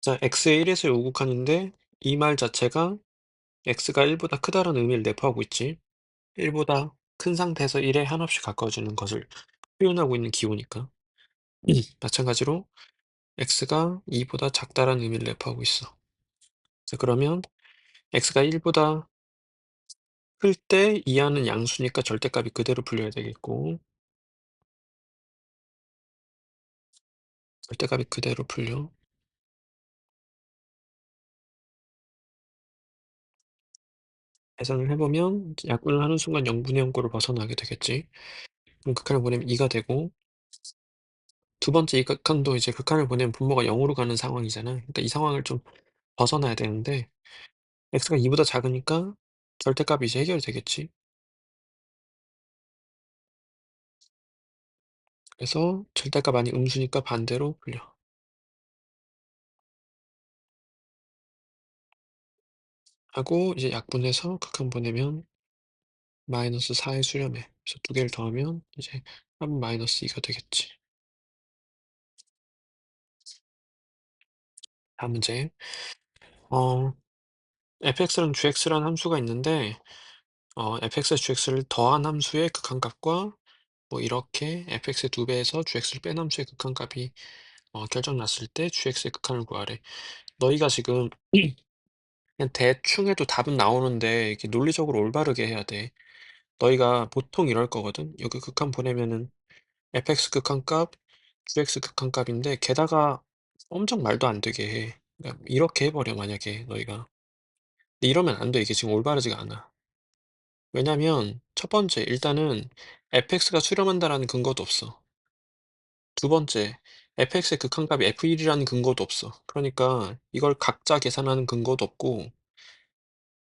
자, x의 1에서 요극한인데 이 말 자체가 x가 1보다 크다는 의미를 내포하고 있지. 1보다 큰 상태에서 1에 한없이 가까워지는 것을 표현하고 있는 기호니까. 마찬가지로 x가 2보다 작다라는 의미를 내포하고 있어. 자, 그러면 x가 1보다 클 때 이하는 양수니까 절대값이 그대로 풀려야 되겠고, 절대값이 그대로 풀려. 계산을 해보면 약분을 하는 순간 0분의 0꼴을 벗어나게 되겠지. 그럼 극한을 보내면 2가 되고, 두 번째 이 극한도 이제 극한을 보내면 분모가 0으로 가는 상황이잖아. 그러니까 이 상황을 좀 벗어나야 되는데 x가 2보다 작으니까 절대값이 이제 해결이 되겠지. 그래서 절대값 아닌 음수니까 반대로 풀려. 하고 이제 약분해서 극한 보내면 마이너스 4의 수렴해. 그래서 두 개를 더하면 이제 3 마이너스 2가 되겠지. 다음 문제. 어, fx랑 gx라는 함수가 있는데 fx에 gx를 더한 함수의 극한값과 뭐 이렇게 fx의 2배에서 gx를 뺀 함수의 극한값이 결정 났을 때 gx의 극한을 구하래. 너희가 지금 그냥 대충 해도 답은 나오는데 이렇게 논리적으로 올바르게 해야 돼. 너희가 보통 이럴 거거든. 여기 극한 보내면은 fx 극한값, gx 극한값인데 게다가 엄청 말도 안 되게 해. 그러니까 이렇게 해버려 만약에 너희가. 근데 이러면 안 돼. 이게 지금 올바르지가 않아. 왜냐면 첫 번째 일단은 fx가 수렴한다라는 근거도 없어. 두 번째 fx의 극한값이 f1이라는 근거도 없어. 그러니까 이걸 각자 계산하는 근거도 없고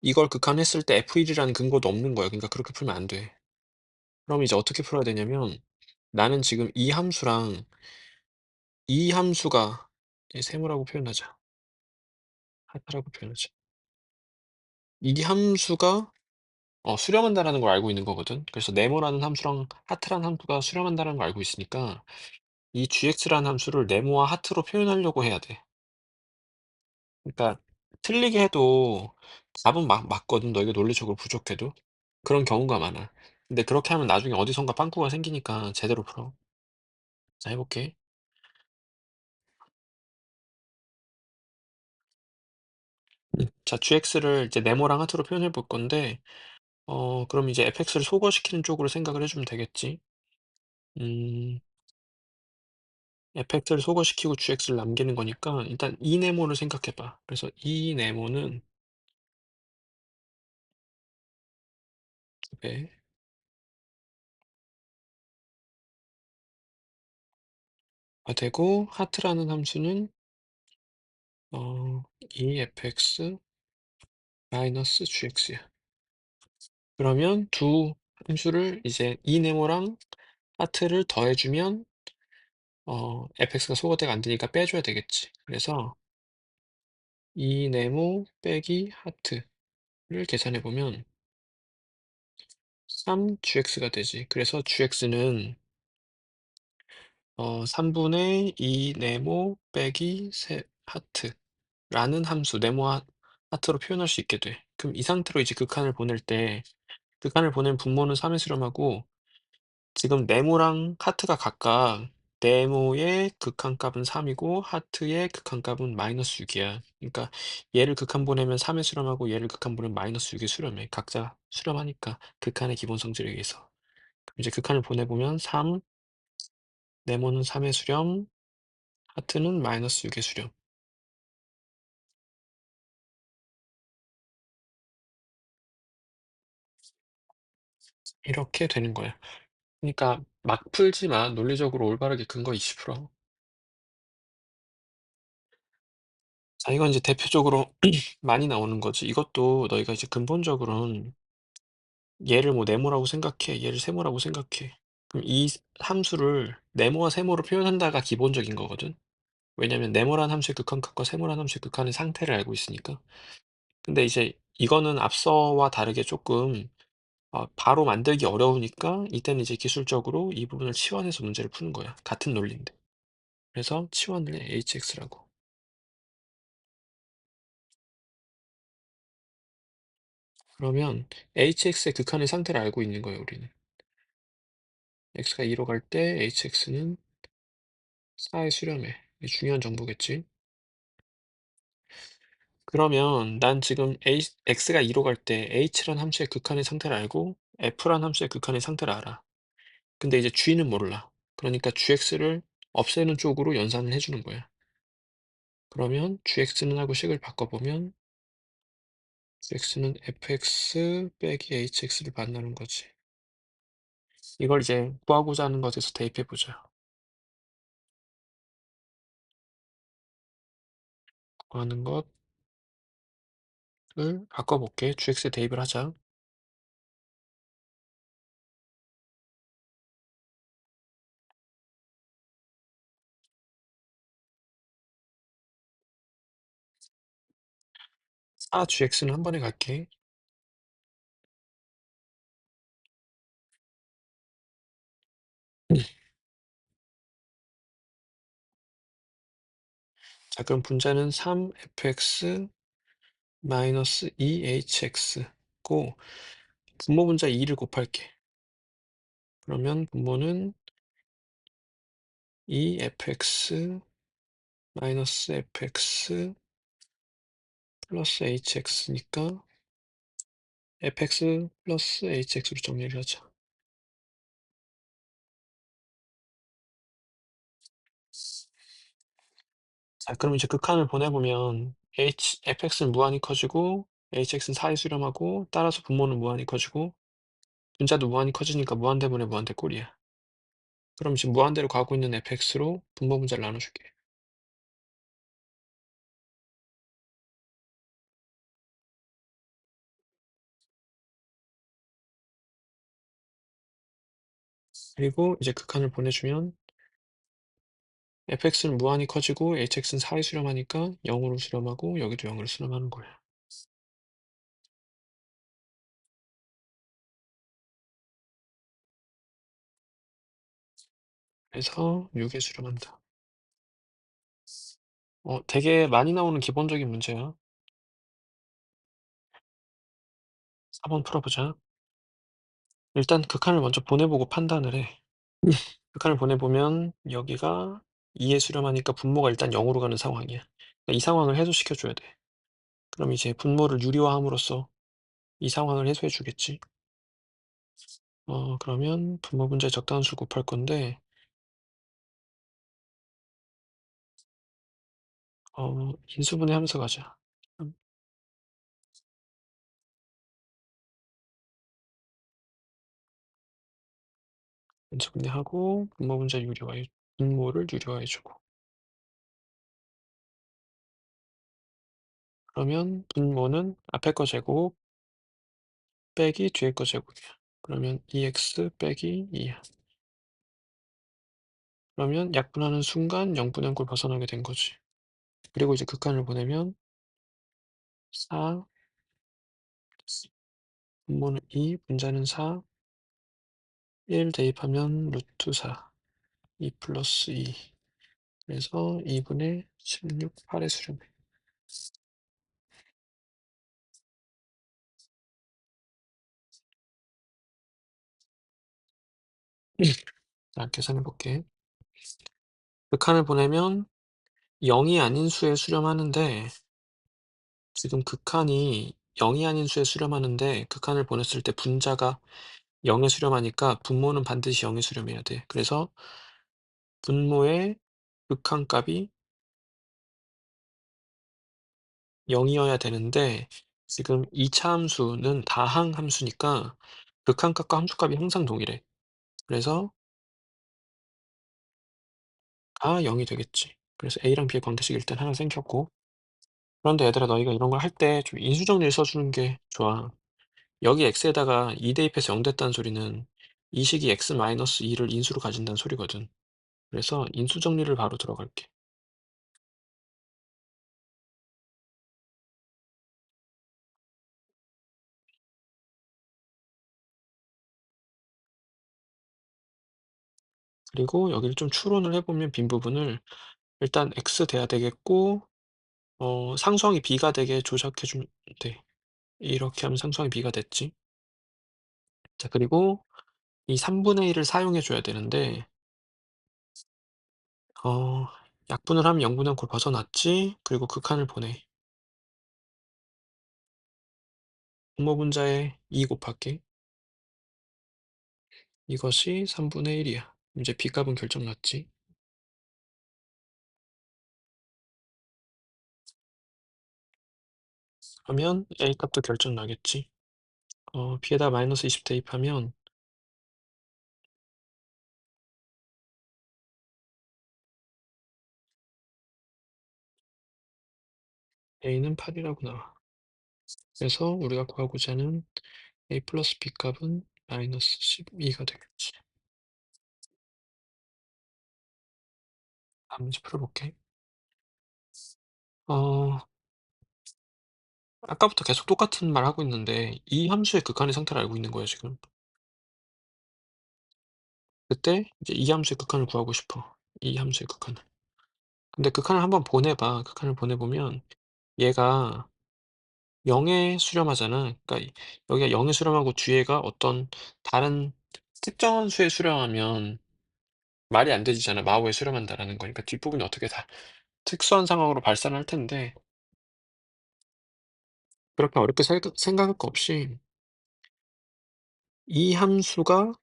이걸 극한했을 때 f1이라는 근거도 없는 거야. 그러니까 그렇게 풀면 안 돼. 그럼 이제 어떻게 풀어야 되냐면 나는 지금 이 함수랑 이 함수가 이 세모라고 표현하자. 하트라고 표현하자. 이 함수가 수렴한다라는 걸 알고 있는 거거든. 그래서 네모라는 함수랑 하트라는 함수가 수렴한다는 걸 알고 있으니까 이 gx라는 함수를 네모와 하트로 표현하려고 해야 돼. 그러니까 틀리게 해도 답은 맞거든. 너희가 논리적으로 부족해도. 그런 경우가 많아. 근데 그렇게 하면 나중에 어디선가 빵꾸가 생기니까 제대로 풀어. 자, 해볼게. 자, gx를 이제 네모랑 하트로 표현해 볼 건데 그럼 이제 fx를 소거시키는 쪽으로 생각을 해주면 되겠지. 음, fx를 소거시키고 gx를 남기는 거니까 일단 이 네모를 생각해 봐. 그래서 이 네모는 2배 가 되고 하트라는 함수는 2fx 마이너스 gx야. 그러면 두 함수를 이제 이 네모랑 하트를 더해주면 fx가 소거대가 안 되니까 빼줘야 되겠지. 그래서 이 네모 빼기 하트를 계산해 보면 3gx가 되지. 그래서 gx는 3분의 2 네모 빼기 세 하트라는 함수 네모와 하트로 표현할 수 있게 돼. 그럼 이 상태로 이제 극한을 보낼 때 극한을 보낸 분모는 3의 수렴하고 지금 네모랑 하트가 각각 네모의 극한값은 3이고 하트의 극한값은 마이너스 6이야. 그러니까 얘를 극한 보내면 3의 수렴하고 얘를 극한 보내면 마이너스 6의 수렴해. 각자 수렴하니까 극한의 기본 성질에 의해서. 그럼 이제 극한을 보내보면 3, 네모는 3의 수렴, 하트는 마이너스 6의 수렴. 이렇게 되는 거야. 그러니까 막 풀지 마. 논리적으로 올바르게 근거 이씨 풀어. 자, 이건 이제 대표적으로 많이 나오는 거지. 이것도 너희가 이제 근본적으로는 얘를 뭐 네모라고 생각해. 얘를 세모라고 생각해. 그럼 이 함수를 네모와 세모로 표현한다가 기본적인 거거든. 왜냐면 네모란 함수의 극한값과 세모란 함수의 극한의 상태를 알고 있으니까. 근데 이제 이거는 앞서와 다르게 조금 바로 만들기 어려우니까 이때는 이제 기술적으로 이 부분을 치환해서 문제를 푸는 거야. 같은 논리인데. 그래서 치환을 해, hx라고. 그러면 hx의 극한의 상태를 알고 있는 거예요, 우리는. x가 2로 갈 때 hx는 4에 수렴해. 이게 중요한 정보겠지. 그러면 난 지금 x가 2로 갈 때 h란 함수의 극한의 상태를 알고 f란 함수의 극한의 상태를 알아. 근데 이제 g는 몰라. 그러니까 gx를 없애는 쪽으로 연산을 해주는 거야. 그러면 gx는 하고 식을 바꿔보면 gx는 fx 빼기 hx를 만나는 거지. 이걸 이제 구하고자 하는 것에서 대입해보자. 구하는 것을 바꿔볼게. gx에 대입을 하자. gx는 한 번에 갈게. 자, 그럼 분자는 3fx 마이너스 2hx고 분모 분자 2를 곱할게. 그러면 분모는 2fx 마이너스 fx 플러스 hx니까 fx 플러스 hx로 정리를 하자. 자, 그럼 이제 극한을 보내보면 fx는 무한히 커지고 hx는 4에 수렴하고 따라서 분모는 무한히 커지고 분자도 무한히 커지니까 무한대분의 무한대 꼴이야. 그럼 지금 무한대로 가고 있는 fx로 분모 분자를 나눠줄게. 그리고 이제 극한을 보내주면 fx는 무한히 커지고 hx는 4에 수렴하니까 0으로 수렴하고 여기도 0으로 수렴하는 거야. 그래서 6에 수렴한다. 되게 많이 나오는 기본적인 문제야. 4번 풀어보자. 일단 극한을 먼저 보내보고 판단을 해. 극한을 보내보면 여기가 2에 수렴하니까 분모가 일단 0으로 가는 상황이야. 그러니까 이 상황을 해소시켜줘야 돼. 그럼 이제 분모를 유리화함으로써 이 상황을 해소해 주겠지. 그러면 분모 분자의 적당한 수를 곱할 건데 인수분해 하면서 가자. 음, 인수분해하고 분모를 유리화해 주고 그러면 분모는 앞에 거 제곱 빼기 뒤에 거 제곱이야. 그러면 2x 빼기 2야. 그러면 약분하는 순간 0분의 꼴 벗어나게 된 거지. 그리고 이제 극한을 보내면 4 분모는 2 분자는 4 1 대입하면 루트 4 2 플러스 2 그래서 2분의 16 8의 수렴해. 자, 계산해 볼게. 극한을 보내면 0이 아닌 수에 수렴하는데 지금 극한이 0이 아닌 수에 수렴하는데 극한을 보냈을 때 분자가 0에 수렴하니까 분모는 반드시 0에 수렴해야 돼. 그래서 분모의 극한값이 0이어야 되는데 지금 2차 함수는 다항 함수니까 극한값과 함수값이 항상 동일해. 그래서 가 0이 되겠지. 그래서 A랑 B의 관계식이 일단 하나 생겼고 그런데 얘들아 너희가 이런 걸 할 때 좀 인수정리를 써주는 게 좋아. 여기 x에다가 2 대입해서 0 됐다는 소리는 이 식이 x-2를 인수로 가진다는 소리거든. 그래서 인수정리를 바로 들어갈게. 그리고 여기를 좀 추론을 해보면 빈 부분을 일단 x 돼야 되겠고 상수항이 b가 되게 조작해 주면 돼. 이렇게 하면 상수항이 b가 됐지. 자 그리고 이 3분의 1을 사용해 줘야 되는데 어 약분을 하면 0 분의 0 꼴 벗어났지. 그리고 극한을 보내. 분모분자에 2 곱할게. 이것이 3분의 1 이야. 이제 b값은 결정났지. 그러면 a 값도 결정나겠지. b에다 마이너스 20 대입하면 a는 8이라고 나와. 그래서 우리가 구하고자 하는 a 플러스 b 값은 마이너스 12가 되겠지. 다음 문제 풀어볼게. 어 아까부터 계속 똑같은 말 하고 있는데 이 함수의 극한의 상태를 알고 있는 거야 지금. 그때 이제 이 함수의 극한을 구하고 싶어. 이 함수의 극한을. 근데 극한을 한번 보내 봐. 극한을 보내 보면 얘가 0에 수렴하잖아. 그러니까 여기가 0에 수렴하고 뒤에가 어떤 다른 특정한 수에 수렴하면 말이 안 되지잖아. 마오에 수렴한다라는 거니까 뒷부분이 어떻게 다 특수한 상황으로 발산을 할 텐데 그렇게 어렵게 생각할 거 없이 이 함수가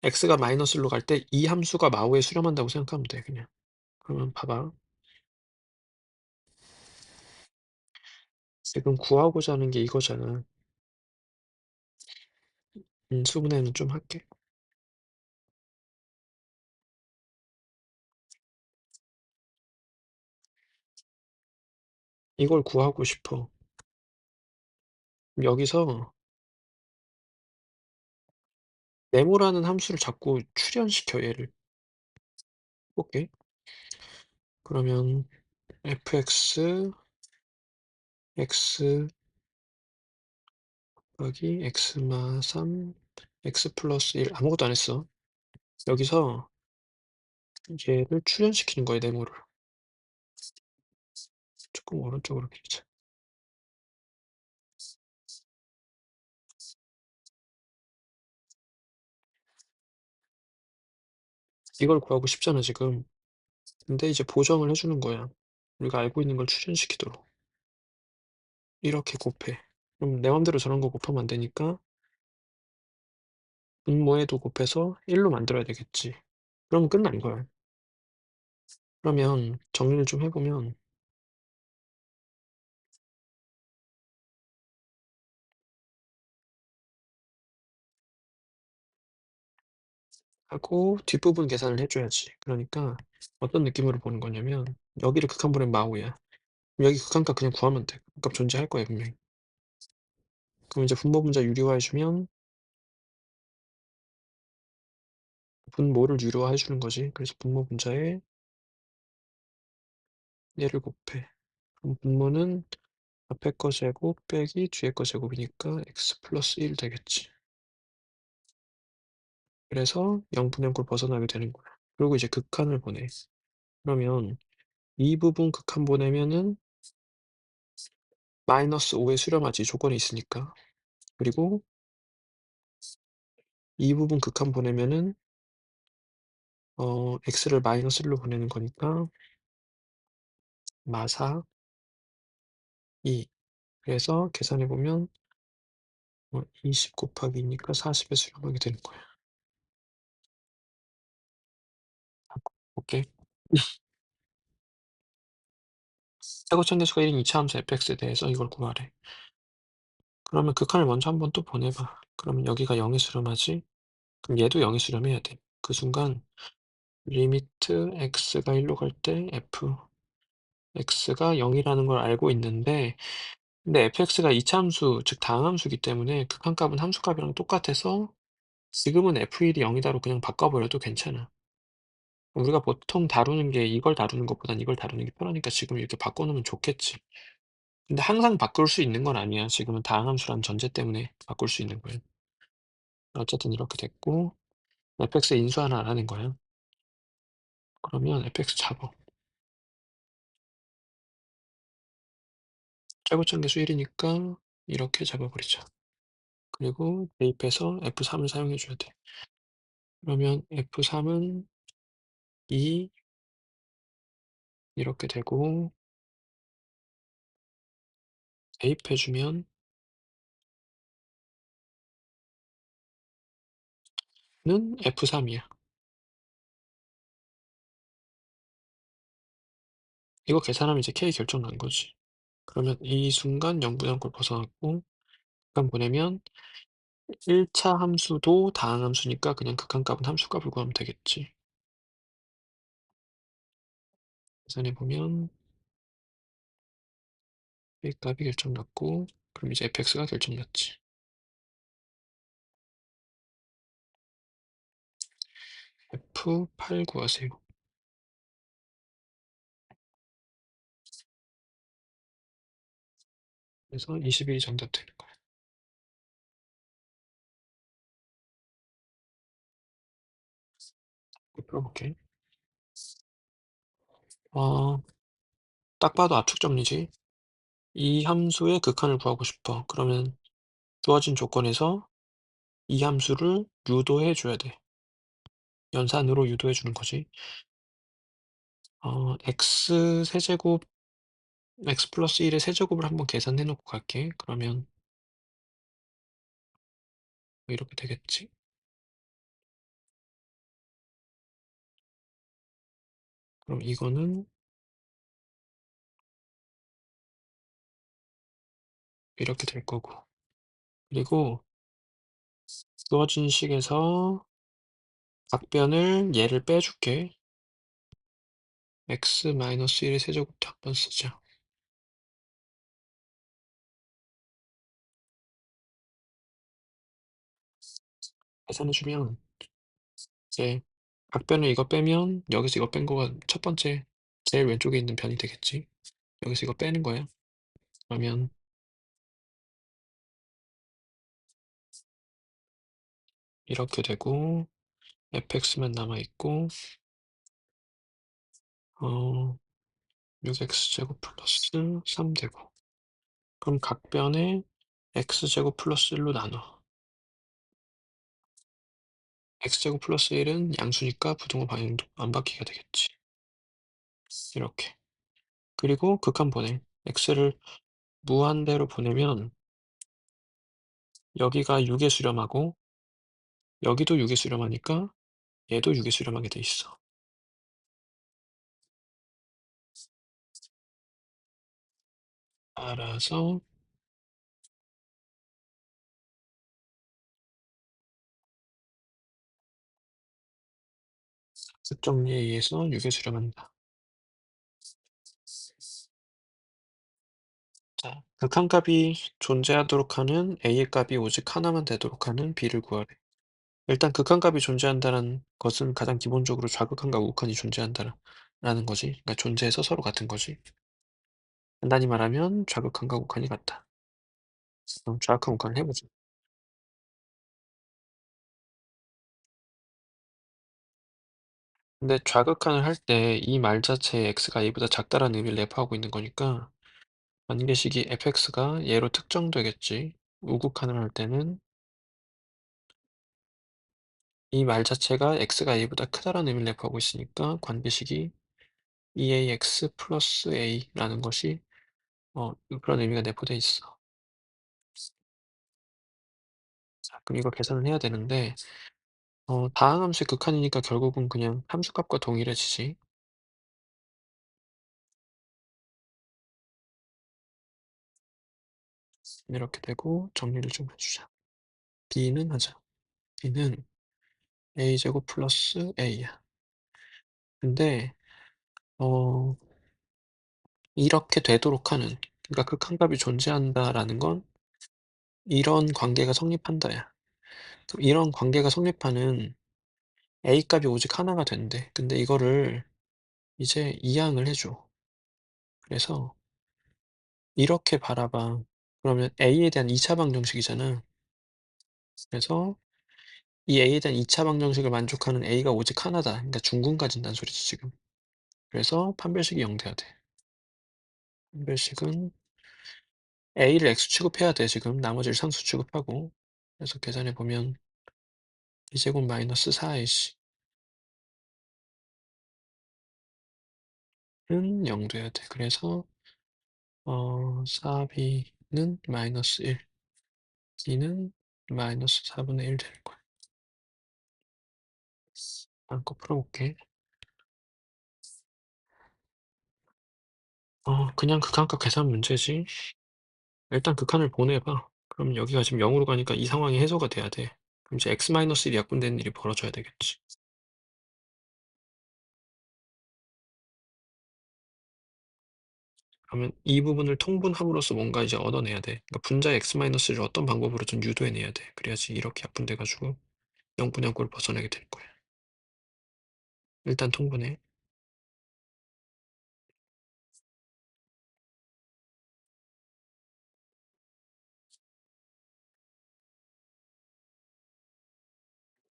x가 마이너스 1로 갈 때 이 함수가 마오에 수렴한다고 생각하면 돼 그냥. 그러면 봐봐. 지금 구하고자 하는 게 이거잖아. 수분해는 좀 할게. 이걸 구하고 싶어. 여기서 네모라는 함수를 자꾸 출현시켜 얘를. 볼게. 그러면 fx x 곱하기 x마 3 x 플러스 1 아무것도 안 했어. 여기서 얘를 출현시키는 거야 네모를. 조금 오른쪽으로 밀자. 이걸 구하고 싶잖아 지금. 근데 이제 보정을 해 주는 거야. 우리가 알고 있는 걸 출현시키도록. 이렇게 곱해. 그럼 내 맘대로 저런 거 곱하면 안 되니까 분모에도 곱해서 1로 만들어야 되겠지. 그러면 끝난 거야. 그러면 정리를 좀 해 보면 하고 뒷부분 계산을 해 줘야지. 그러니까 어떤 느낌으로 보는 거냐면 여기를 극한 보내면 마오야. 여기 극한값 그냥 구하면 돼. 극한값 존재할 거야 분명히. 그럼 이제 분모분자 유리화해 주면 분모를 유리화해 주는 거지. 그래서 분모분자에 얘를 곱해. 그럼 분모는 앞에 거 제곱 빼기 뒤에 거 제곱이니까 x 플러스 1 되겠지. 그래서 0 분의 0꼴 벗어나게 되는 거야. 그리고 이제 극한을 보내. 그러면 이 부분 극한 보내면은 마이너스 5에 수렴하지 조건이 있으니까. 그리고 이 부분 극한 보내면은 x를 마이너스 1로 보내는 거니까 마사 2. 그래서 계산해 보면 20 곱하기 2니까 40에 수렴하게 되는 거야. 오케이. 최고차계수가 1인 2차 함수 fx에 대해서 이걸 구하래. 그러면 극한을 먼저 한번 또 보내 봐. 그러면 여기가 0에 수렴하지? 그럼 얘도 0에 수렴해야 돼. 그 순간 리미트 x가 1로 갈 때 f x가 0이라는 걸 알고 있는데 근데 fx가 이차 함수 즉 다항함수이기 때문에 극한값은 함수값이랑 똑같아서 지금은 f1이 0이다로 그냥 바꿔버려도 괜찮아. 우리가 보통 다루는 게 이걸 다루는 것보단 이걸 다루는 게 편하니까 지금 이렇게 바꿔 놓으면 좋겠지. 근데 항상 바꿀 수 있는 건 아니야. 지금은 다항함수라는 전제 때문에 바꿀 수 있는 거야. 어쨌든 이렇게 됐고 fx의 인수 하나 알아낸 거야. 그러면 fx 잡아. 최고점 계수 1이니까 이렇게 잡아버리자. 그리고 대입해서 F3을 사용해 줘야 돼. 그러면 F3은 2 이렇게 되고 대입해 주면 는 F3이야. 이거 계산하면 이제 K 결정 난 거지. 그러면 이 순간 0분의 0꼴 벗어났고 극한 보내면 1차 함수도 다항함수니까 그냥 극한값은 함수값을 구하면 되겠지. 계산해 보면 A 값이 결정 났고 그럼 이제 fx가 결정 났지. F8 구하세요. 그래서 21이 정답 되는 거야. 풀어볼게. 어, 딱 봐도 압축 정리지. 이 함수의 극한을 구하고 싶어. 그러면 주어진 조건에서 이 함수를 유도해 줘야 돼. 연산으로 유도해 주는 거지. x 세제곱 x 플러스 1의 세제곱을 한번 계산해 놓고 갈게. 그러면 이렇게 되겠지. 그럼 이거는 이렇게 될 거고. 그리고 주어진 식에서 각변을 얘를 빼줄게. x 마이너스 1의 세제곱도 한번 쓰자. 계산해주면 이제 각변을 이거 빼면 여기서 이거 뺀 거가 첫 번째 제일 왼쪽에 있는 변이 되겠지. 여기서 이거 빼는 거야. 그러면 이렇게 되고 fx만 남아있고 6x제곱 플러스 3 되고 그럼 각변에 x제곱 플러스 1로 나눠. x제곱 플러스 1은 양수니까 부등호 방향도 안 바뀌게 되겠지. 이렇게. 그리고 극한 보내. x를 무한대로 보내면 여기가 6의 수렴하고 여기도 6의 수렴하니까 얘도 6의 수렴하게 돼 있어. 따라서 습정리에 의해서 6의 수렴한다. 자, 극한값이 존재하도록 하는 a의 값이 오직 하나만 되도록 하는 b를 구하래. 일단 극한값이 존재한다는 것은 가장 기본적으로 좌극한과 우극한이 존재한다라는 거지. 그러니까 존재해서 서로 같은 거지. 간단히 말하면 좌극한과 우극한이 같다. 그럼 좌극한 우극한을 해보자. 근데 좌극한을 할 때 이 말 자체에 x가 a보다 작다라는 의미를 내포하고 있는 거니까 관계식이 fx가 얘로 특정되겠지. 우극한을 할 때는 이 말 자체가 x가 a보다 크다라는 의미를 내포하고 있으니까 관계식이 2ax 플러스 a라는 것이 그런 의미가 내포돼 있어. 자, 그럼 이거 계산을 해야 되는데 다항함수의 극한이니까 결국은 그냥 함수값과 동일해지지. 이렇게 되고 정리를 좀 해주자. b는 하자. b는 a제곱 플러스 a야. 근데 어 이렇게 되도록 하는 그러니까 극한값이 존재한다라는 건 이런 관계가 성립한다야. 그럼 이런 관계가 성립하는 a 값이 오직 하나가 된대. 근데 이거를 이제 이항을 해줘. 그래서 이렇게 바라봐. 그러면 a에 대한 2차 방정식이잖아. 그래서 이 a에 대한 2차 방정식을 만족하는 a가 오직 하나다. 그러니까 중군 가진다는 소리지 지금. 그래서 판별식이 0 돼야 돼. 판별식은 A를 X 취급해야 돼 지금. 나머지를 상수 취급하고. 그래서 계산해 보면 B제곱 마이너스 4AC 는 0 돼야 돼. 그래서 4B는 마이너스 1, B는 마이너스 4분의 1 되는 거야. 한거 풀어볼게. 그냥 극한값 계산 문제지. 일단 극한을 보내봐. 그럼 여기가 지금 0으로 가니까 이 상황이 해소가 돼야 돼. 그럼 이제 x-1이 약분되는 일이 벌어져야 되겠지. 그러면 이 부분을 통분함으로써 뭔가 이제 얻어내야 돼. 그러니까 분자의 x-를 어떤 방법으로 좀 유도해내야 돼. 그래야지 이렇게 약분돼가지고 0분양꼴을 벗어나게 될 거야. 일단 통분해.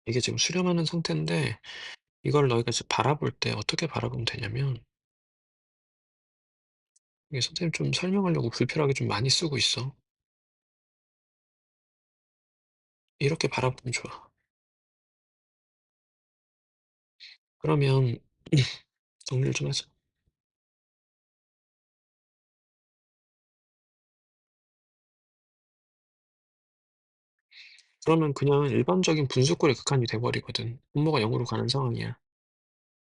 이게 지금 수렴하는 상태인데 이걸 너희가 지금 바라볼 때 어떻게 바라보면 되냐면 이게 선생님 좀 설명하려고 불필요하게 좀 많이 쓰고 있어. 이렇게 바라보면 좋아. 그러면 정리를 좀 하자. 그러면 그냥 일반적인 분수꼴의 극한이 돼버리거든. 분모가 0으로 가는 상황이야.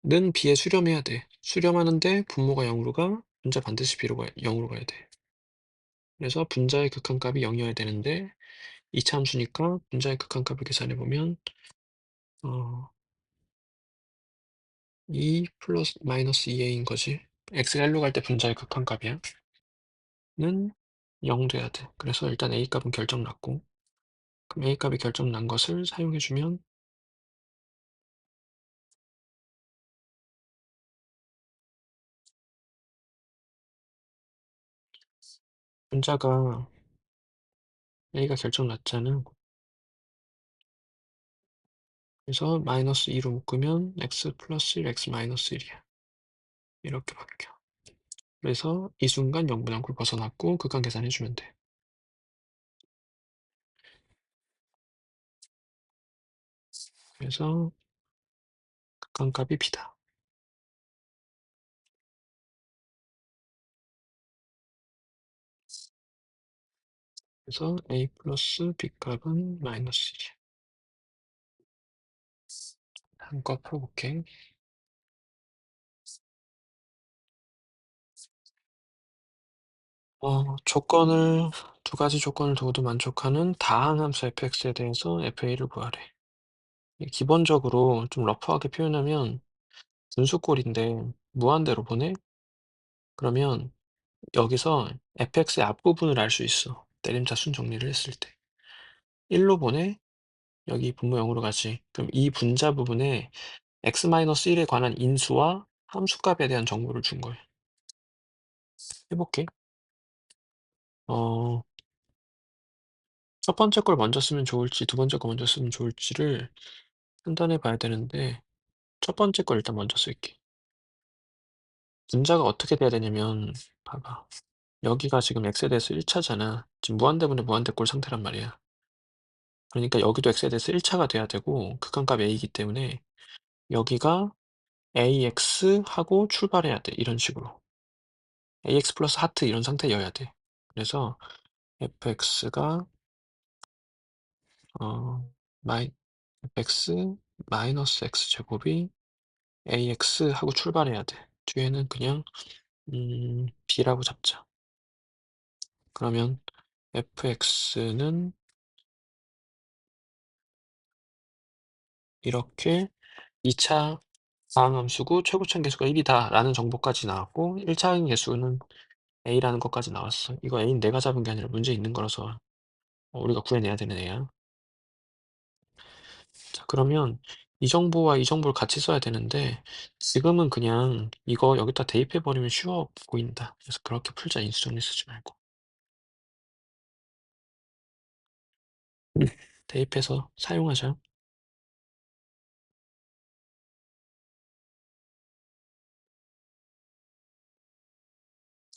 는 B에 수렴해야 돼. 수렴하는데 분모가 0으로 가, 분자 반드시 B로 0으로 가야 돼. 그래서 분자의 극한값이 0이어야 되는데 이차 함수니까 분자의 극한값을 계산해보면 2 플러스 마이너스 2a인 거지. x가 1로 갈 때 분자의 극한값이야. 는 0 돼야 돼. 그래서 일단 a 값은 결정 났고 그럼 a 값이 결정 난 것을 사용해주면 분자가 a가 결정 났잖아. 그래서 마이너스 2로 묶으면 x 플러스 1, x 마이너스 1이야. 이렇게 바뀌어. 그래서 이 순간 0분양쿨 벗어났고 극한 계산해주면 돼. 그래서 극한값이 b다. 그래서 a 플러스 b값은 마이너스 1이야. 한껏 풀어볼게. 조건을 두 가지 조건을 두고도 만족하는 다항함수 fx에 대해서 fa를 구하래. 기본적으로 좀 러프하게 표현하면 분수꼴인데 무한대로 보내? 그러면 여기서 fx의 앞부분을 알 수 있어. 내림차순 정리를 했을 때. 1로 보내? 여기 분모 0으로 가지. 그럼 이 분자 부분에 x-1에 관한 인수와 함수값에 대한 정보를 준 거야. 해볼게. 어, 첫 번째 걸 먼저 쓰면 좋을지 두 번째 거 먼저 쓰면 좋을지를 판단해 봐야 되는데 첫 번째 걸 일단 먼저 쓸게. 분자가 어떻게 돼야 되냐면 봐봐. 여기가 지금 x에 대해서 1차잖아. 지금 무한대분의 무한대꼴 상태란 말이야. 그러니까 여기도 x에 대해서 1차가 돼야 되고 극한값 a이기 때문에 여기가 ax 하고 출발해야 돼. 이런 식으로. ax 플러스 하트 이런 상태여야 돼. 그래서 fx가 어 마이 fx 마이너스 x 제곱이 ax 하고 출발해야 돼. 뒤에는 그냥 b라고 잡자. 그러면 fx는 이렇게 2차 다항함수고 최고점 계수가 1이다 라는 정보까지 나왔고 1차 항 계수는 a라는 것까지 나왔어. 이거 a는 내가 잡은 게 아니라 문제에 있는 거라서 우리가 구해내야 되는 애야. 자, 그러면 이 정보와 이 정보를 같이 써야 되는데 지금은 그냥 이거 여기다 대입해버리면 쉬워 보인다. 그래서 그렇게 풀자. 인수정리 쓰지 말고. 대입해서 사용하자.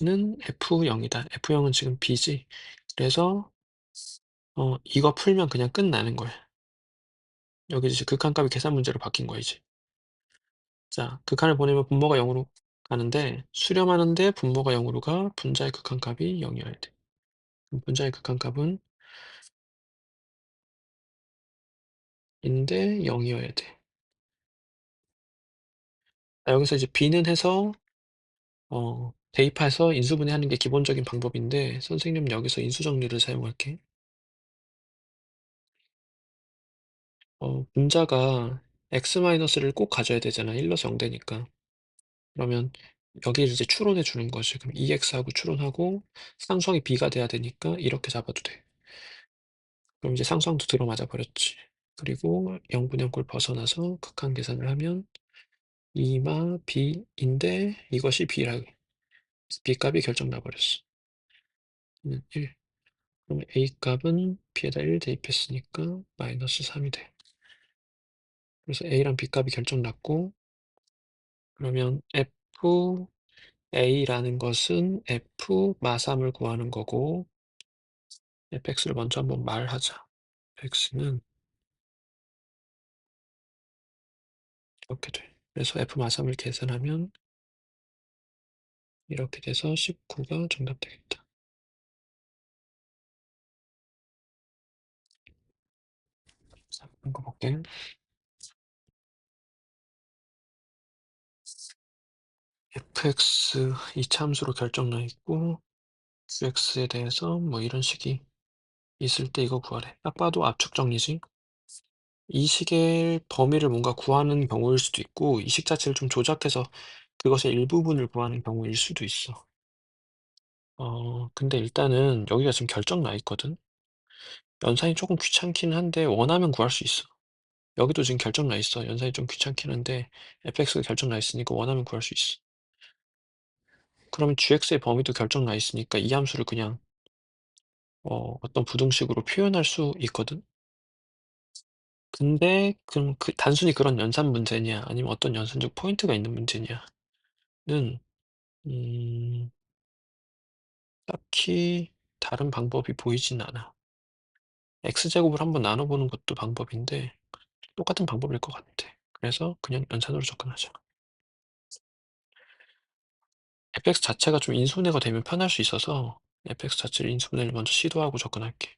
는 F0이다. F0은 지금 B지. 그래서 이거 풀면 그냥 끝나는 거야. 여기 이제 극한값이 계산 문제로 바뀐 거야 이제. 자, 극한을 보내면 분모가 0으로 가는데 수렴하는데 분모가 0으로 가 분자의 극한값이 0이어야 돼. 그럼 분자의 극한값은 인데 0이어야 돼. 자, 여기서 이제 B는 해서 대입해서 인수분해하는 게 기본적인 방법인데 선생님은 여기서 인수정리를 사용할게. 분자가 x-를 꼭 가져야 되잖아. 1넣어서 0 되니까. 그러면 여기를 이제 추론해 주는 거지. 그럼 2x하고 추론하고 상수항이 b가 돼야 되니까 이렇게 잡아도 돼. 그럼 이제 상수항도 들어맞아 버렸지. 그리고 0분의 0꼴 벗어나서 극한 계산을 하면 2마 b인데 이것이 b라 b 값이 결정 나버렸어. 1. 그럼 a 값은 b에다 1 대입했으니까 마이너스 3이 돼. 그래서 a랑 b 값이 결정 났고 그러면 fa라는 것은 f 마3을 구하는 거고 fx를 먼저 한번 말하자. fx는 이렇게 돼. 그래서 f 마3을 계산하면 이렇게 돼서 19가 정답 되겠다. 자, 이거 볼게. fx 이 참수로 결정나 있고 qx에 대해서 뭐 이런 식이 있을 때 이거 구하래. 딱 봐도 압축 정리지. 이 식의 범위를 뭔가 구하는 경우일 수도 있고 이 식 자체를 좀 조작해서 그것의 일부분을 구하는 경우일 수도 있어. 근데 일단은 여기가 지금 결정 나 있거든. 연산이 조금 귀찮긴 한데 원하면 구할 수 있어. 여기도 지금 결정 나 있어. 연산이 좀 귀찮긴 한데 fx가 결정 나 있으니까 원하면 구할 수 있어. 그러면 gx의 범위도 결정 나 있으니까 이 함수를 그냥 어떤 부등식으로 표현할 수 있거든. 근데 그럼 단순히 그런 연산 문제냐 아니면 어떤 연산적 포인트가 있는 문제냐는 음, 딱히 다른 방법이 보이진 않아. x제곱을 한번 나눠보는 것도 방법인데 똑같은 방법일 것 같아. 그래서 그냥 연산으로 접근하자. fx 자체가 좀 인수분해가 되면 편할 수 있어서 fx 자체를 인수분해를 먼저 시도하고 접근할게.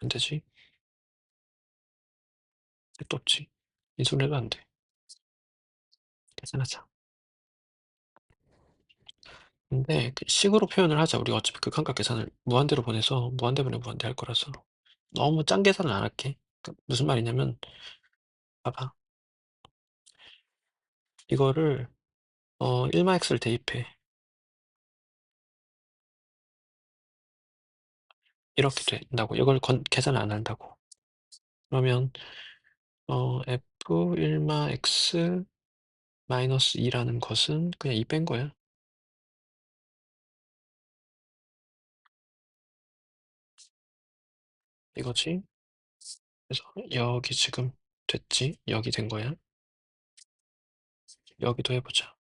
안 되지? 택도 없지. 인수분해도 안 돼. 계산하자. 근데 그 식으로 표현을 하자. 우리가 어차피 극한값 계산을 무한대로 보내서 무한대분의 무한대 할 거라서 너무 짠 계산은 안 할게. 무슨 말이냐면 봐봐. 이거를 1마x를 대입해. 이렇게 된다고. 이걸 계산을 안 한다고. 그러면 f 1마 x 마이너스 2라는 것은 그냥 2 뺀 거야. 이거지? 그래서 여기 지금 됐지? 여기 된 거야. 여기도 해보자.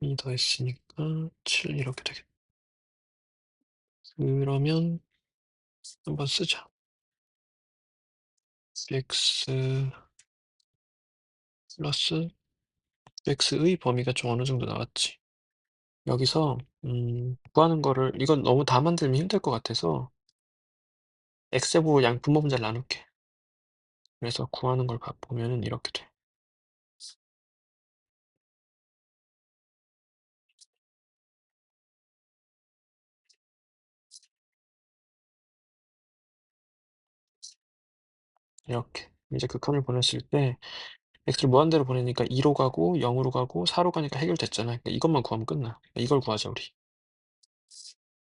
이 더했으니까 7 이렇게 되겠다. 그러면 한번 쓰자. x 플러스 x의 범위가 좀 어느 정도 나왔지. 여기서 구하는 거를 이건 너무 다 만들면 힘들 것 같아서 x제곱 양 분모 분자를 나눌게. 그래서 구하는 걸 보면은 이렇게 돼. 이렇게. 이제 극한을 보냈을 때 x를 무한대로 보내니까 2로 가고 0으로 가고 4로 가니까 해결됐잖아. 그러니까 이것만 구하면 끝나. 이걸 구하자 우리.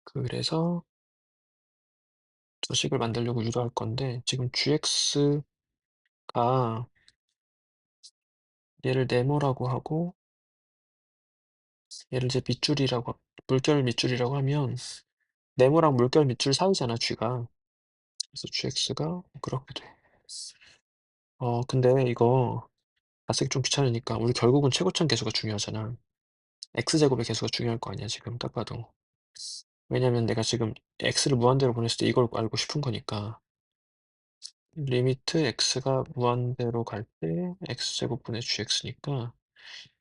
그래서 저식을 만들려고 유도할 건데 지금 gx가 얘를 네모라고 하고 얘를 이제 밑줄이라고 물결 밑줄이라고 하면 네모랑 물결 밑줄 사이잖아 g가. 그래서 gx가 그렇게 돼. 근데 이거 낯쓰기 좀 귀찮으니까 우리 결국은 최고점 계수가 중요하잖아. x제곱의 계수가 중요할 거 아니야 지금 딱 봐도. 왜냐면 내가 지금 x를 무한대로 보냈을 때 이걸 알고 싶은 거니까. 리미트 x가 무한대로 갈 때 x제곱분의 gx니까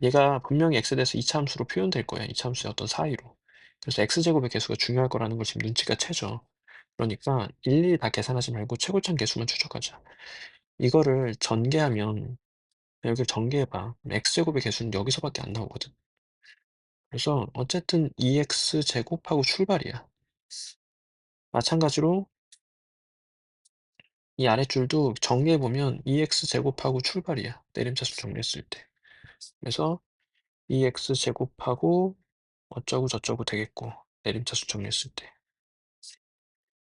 얘가 분명히 x에 대해서 이차함수로 표현될 거야. 이차함수의 어떤 사이로. 그래서 x제곱의 계수가 중요할 거라는 걸 지금 눈치가 채죠. 그러니까 일일이 다 계산하지 말고 최고점 계수만 추적하자. 이거를 전개하면 여기를 전개해봐. x제곱의 계수는 여기서밖에 안 나오거든. 그래서 어쨌든 2x 제곱하고 출발이야. 마찬가지로 이 아랫줄도 정리해보면 2x 제곱하고 출발이야. 내림차수 정리했을 때. 그래서 2x 제곱하고 어쩌고 저쩌고 되겠고 내림차수 정리했을 때.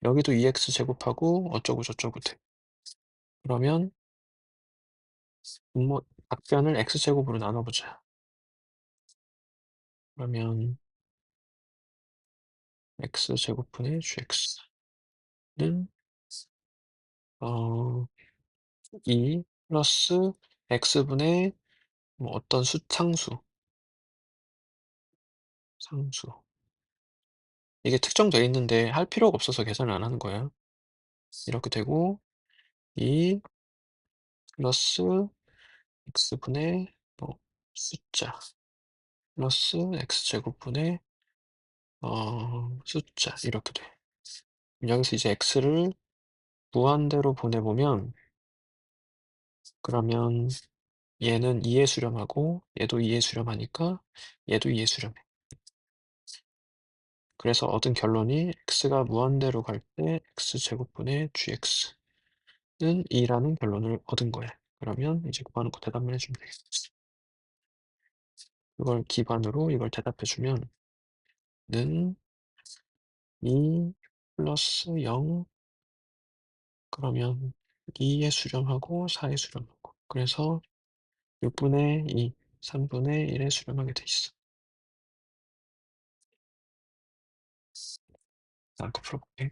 여기도 2x 제곱하고 어쩌고 저쩌고 돼. 그러면 분모 답변을 x제곱으로 나눠보자. 그러면 x제곱분의 gx는 2 플러스 x분의 뭐 어떤 상수. 이게 특정돼 있는데 할 필요가 없어서 계산을 안 하는 거야. 이렇게 되고 2 플러스 x분의 뭐 숫자 플러스 x제곱분의 숫자 이렇게 돼. 여기서 이제 x를 무한대로 보내보면 그러면 얘는 2에 수렴하고 얘도 2에 수렴하니까 얘도 2에 수렴해. 그래서 얻은 결론이 x가 무한대로 갈 때 x제곱분의 gx는 2라는 결론을 얻은 거야. 그러면 이제 구하는 거 대답만 해주면 되겠어. 그걸 기반으로 이걸 대답해주면 는 2 플러스 0 그러면 2에 수렴하고 4에 수렴하고 그래서 6분의 2, 3분의 1에 수렴하게 돼 있어. 다음 거 풀어볼게.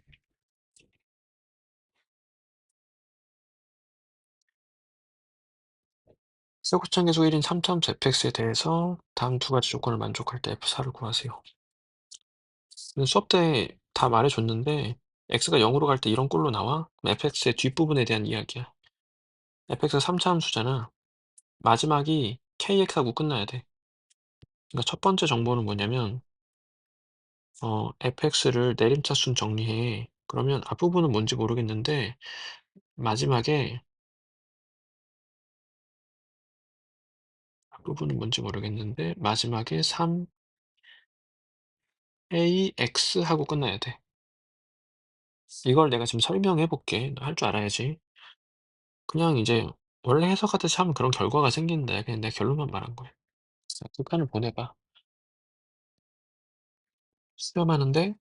쇠고창 계속 1인 3차함수 fx에 대해서 다음 두 가지 조건을 만족할 때 f4를 구하세요. 수업 때 다 말해줬는데 x가 0으로 갈 때 이런 꼴로 나와? 그럼 fx의 뒷부분에 대한 이야기야. fx가 3차함수잖아. 마지막이 kx하고 끝나야 돼. 그러니까 첫 번째 정보는 뭐냐면 fx를 내림차순 정리해. 그러면 앞부분은 뭔지 모르겠는데 마지막에 앞부분은 뭔지 모르겠는데 마지막에 3ax 하고 끝나야 돼. 이걸 내가 지금 설명해 볼게. 너 할 줄 알아야지. 그냥 이제 원래 해석하듯이 하면 그런 결과가 생긴다. 그냥 내 결론만 말한 거야. 자, 극한을 보내봐. 수렴하는데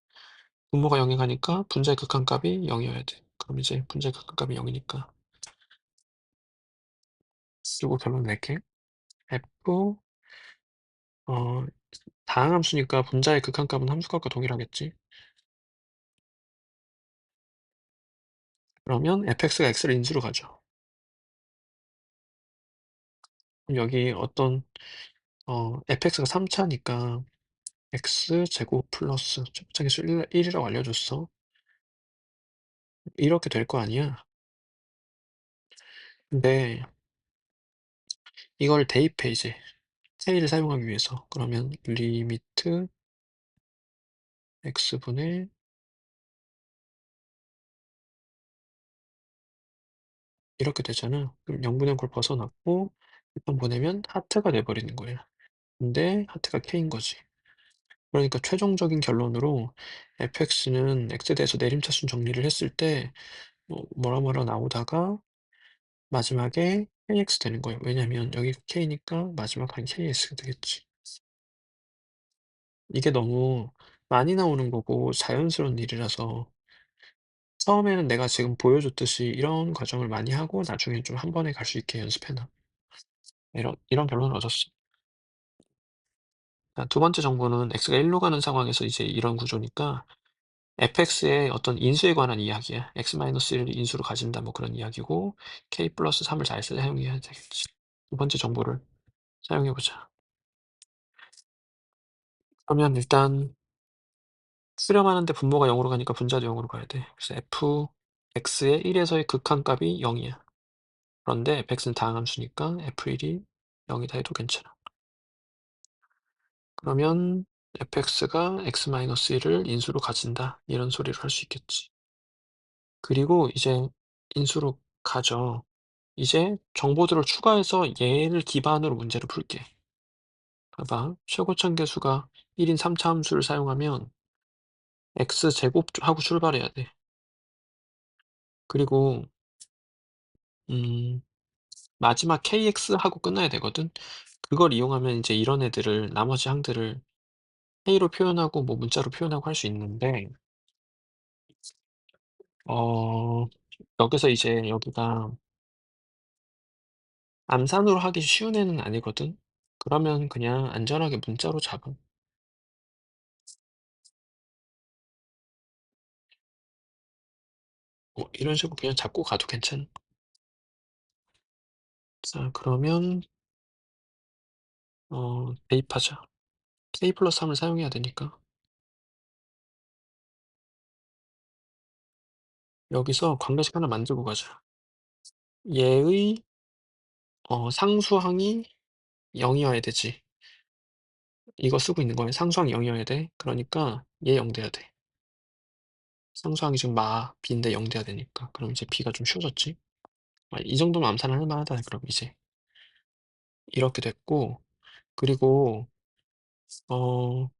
분모가 0에 가니까 분자의 극한값이 0이어야 돼. 그럼 이제 분자의 극한값이 0이니까 그리고 결론 낼게. f 어 다항함수니까 분자의 극한값은 함수값과 동일하겠지. 그러면 fx가 x를 인수로 가죠. 그럼 여기 어떤 fx가 3차니까 x제곱 플러스 접착계수 1이라고 알려줬어. 이렇게 될 거 아니야. 근데 이걸 대입해 이제 k를 사용하기 위해서. 그러면 리미트 x분의 이렇게 되잖아. 그럼 0분의 0걸 벗어났고 일단 보내면 하트가 돼 버리는 거야. 근데 하트가 k인 거지. 그러니까 최종적인 결론으로 fx는 x에 대해서 내림차순 정리를 했을 때 뭐라 뭐라 나오다가 마지막에 KX 되는 거예요. 왜냐면 여기가 K니까 마지막 한 KS가 되겠지. 이게 너무 많이 나오는 거고 자연스러운 일이라서 처음에는 내가 지금 보여줬듯이 이런 과정을 많이 하고 나중에 좀 한 번에 갈 수 있게 연습해 놔. 이런 결론을 얻었어. 자, 두 번째 정보는 x가 1로 가는 상황에서 이제 이런 구조니까 fx의 어떤 인수에 관한 이야기야. x-1을 인수로 가진다 뭐 그런 이야기고 k 플러스 3을 잘 사용해야 되겠지. 두 번째 정보를 사용해 보자. 그러면 일단 수렴하는데 분모가 0으로 가니까 분자도 0으로 가야 돼. 그래서 fx의 1에서의 극한값이 0이야. 그런데 fx는 다항함수니까 f1이 0이다 해도 괜찮아. 그러면 fx가 x-1을 인수로 가진다. 이런 소리를 할 수 있겠지. 그리고 이제 인수로 가죠. 이제 정보들을 추가해서 얘를 기반으로 문제를 풀게. 봐봐. 최고점 계수가 1인 3차 함수를 사용하면 x제곱 하고 출발해야 돼. 그리고 음 마지막 kx 하고 끝나야 되거든. 그걸 이용하면 이제 이런 애들을 나머지 항들을 K로 표현하고 뭐 문자로 표현하고 할 수 있는데 어 여기서 이제 여기가 암산으로 하기 쉬운 애는 아니거든. 그러면 그냥 안전하게 문자로 잡아. 이런 식으로 그냥 잡고 가도 괜찮아. 자, 그러면 대입하자. k 플러스 3을 사용해야 되니까. 여기서 관계식 하나 만들고 가자. 얘의 상수항이 0이어야 되지. 이거 쓰고 있는 거예요. 상수항이 0이어야 돼. 그러니까 얘 0 돼야 돼. 상수항이 지금 b인데 0 돼야 되니까. 그럼 이제 b가 좀 쉬워졌지. 이 정도면 암산을 할 만하다. 그럼 이제 이렇게 됐고, 그리고 어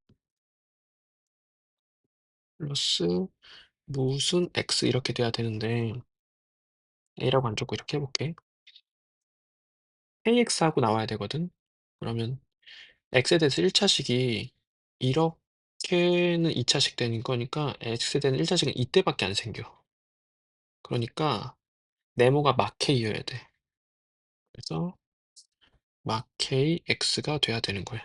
플러스 무슨 x 이렇게 돼야 되는데 a라고 안 적고 이렇게 해볼게. kx하고 나와야 되거든. 그러면 x에 대해서 1차식이 이렇게는 2차식 되는 거니까 x에 대한 1차식은 이때밖에 안 생겨. 그러니까 네모가 막 k여야 돼. 그래서 막 kx가 돼야 되는 거야.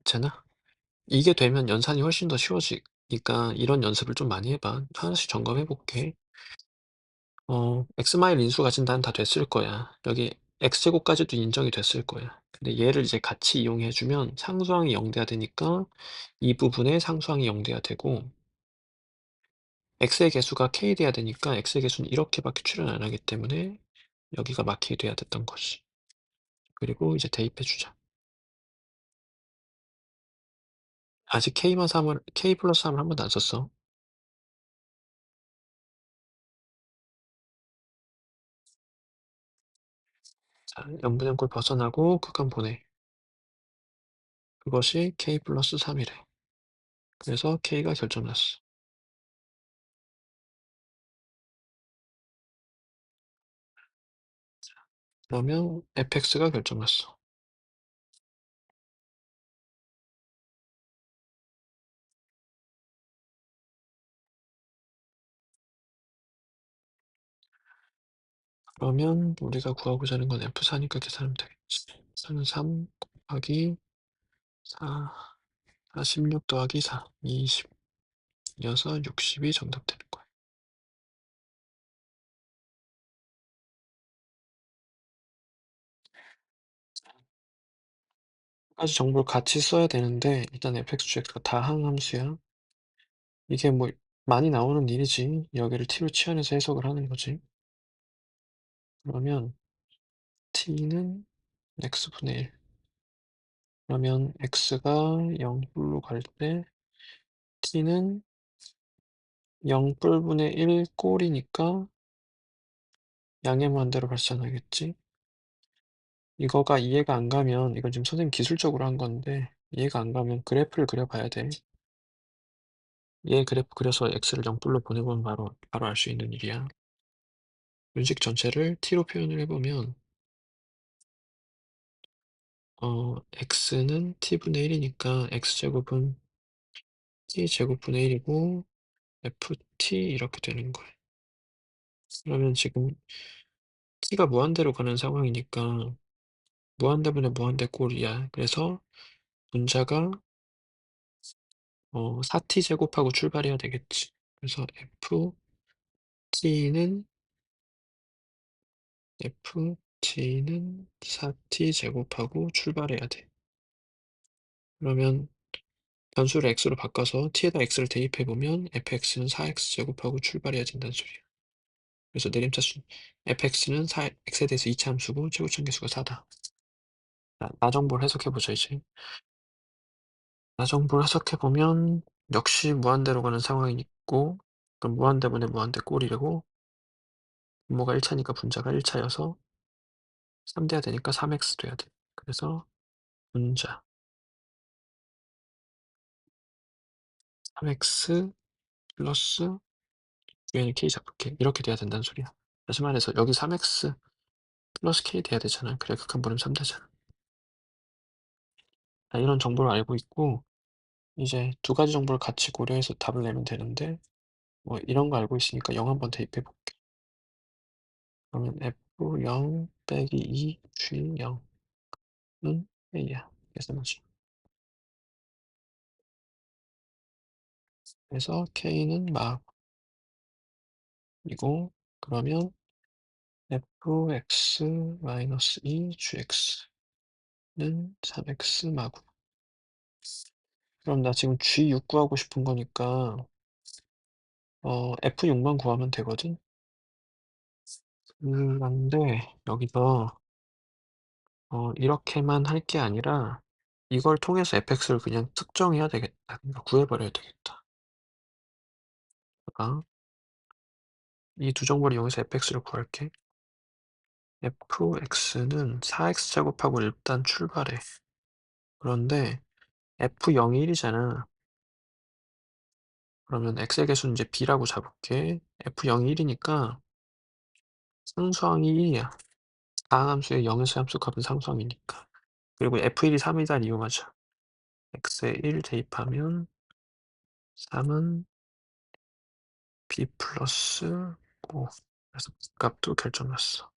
괜찮아? 이게 되면 연산이 훨씬 더 쉬워지니까 이런 연습을 좀 많이 해봐. 하나씩 점검해 볼게. x마일 인수 가진다는 다 됐을 거야. 여기 x제곱까지도 인정이 됐을 거야. 근데 얘를 이제 같이 이용해 주면 상수항이 0 돼야 되니까 이 부분에 상수항이 0 돼야 되고 x의 개수가 k 돼야 되니까 x의 개수는 이렇게밖에 출현 안 하기 때문에 여기가 막 k 돼야 됐던 것이. 그리고 이제 대입해 주자. 아직 k 플러스 3을 한 번도 안 썼어. 자, 0분의 꼴 벗어나고 극한 보내. 그것이 k 플러스 3이래. 그래서 k가 결정났어. 그러면 fx가 결정났어. 그러면 우리가 구하고자 하는 건 F4니까 계산하면 되겠지. 4는 3 곱하기 4, 46 더하기 4, 20, 이어서 60이 정답 되는 거야. 몇 가지 정보를 같이 써야 되는데 일단 fx, gx가 다 항함수야. 이게 뭐 많이 나오는 일이지. 여기를 t로 치환해서 해석을 하는 거지. 그러면 t는 x분의 1. 그러면 x가 0뿔로 갈 때 t는 0뿔분의 1 꼴이니까 양의 무한대로 발산하겠지. 이거가 이해가 안 가면 이건 지금 선생님 기술적으로 한 건데 이해가 안 가면 그래프를 그려봐야 돼. 얘 그래프 그려서 x를 0뿔로 보내보면 바로 알 수 있는 일이야. 윤식 전체를 t로 표현을 해 보면 x는 t분의 1 이니까 x제곱은 t제곱분의 1 이고 ft 이렇게 되는 거예요. 그러면 지금 t가 무한대로 가는 상황이니까 무한대분의 무한대 꼴이야. 그래서 분자가 4t 제곱하고 출발해야 되겠지. 그래서 ft는 4t 제곱하고 출발해야 돼. 그러면 변수를 x로 바꿔서 t에다 x를 대입해 보면 fx는 4x 제곱하고 출발해야 된다는 소리야. 그래서 내림차순 fx는 x에 대해서 이차함수고 최고차함계수가 4다. 나정보를 해석해 보자 이제. 나정보를 해석해 보면 역시 무한대로 가는 상황이 있고 그럼 무한대분의 무한대 꼴이고 분모가 1차니까 분자가 1차여서 3 돼야 되니까 3x 돼야 돼. 그래서 분자 3x 플러스 위에는 k 잡을게. 이렇게 돼야 된다는 소리야. 다시 말해서 여기 3x 플러스 k 돼야 되잖아. 그래 극한번음 3 되잖아. 이런 정보를 알고 있고 이제 두 가지 정보를 같이 고려해서 답을 내면 되는데 뭐 이런 거 알고 있으니까 0 한번 대입해 볼게. 그러면 f0 빼기 2 g0는 a야. 계산하지. 그래서 k는 막이고 그러면 fx-2 gx는 3x 마구. 그럼 나 지금 G6 구하고 싶은 거니까 F6만 구하면 되거든? 그런데 여기서 이렇게만 할 게 아니라 이걸 통해서 fx를 그냥 특정해야 되겠다. 그러니까 구해버려야 되겠다. 봐봐. 이 두 정보를 이용해서 fx를 구할게. fx는 4x 제곱하고 일단 출발해. 그런데 f0이 1이잖아. 그러면 x의 개수는 이제 b라고 잡을게. f0이 1이니까 상수항이 1이야. 다항함수의 0에서 함수 값은 상수항이니까. 그리고 f1이 3이다 이용하자. x에 1 대입하면 3은 b 플러스 5. 그래서 값도 결정났어.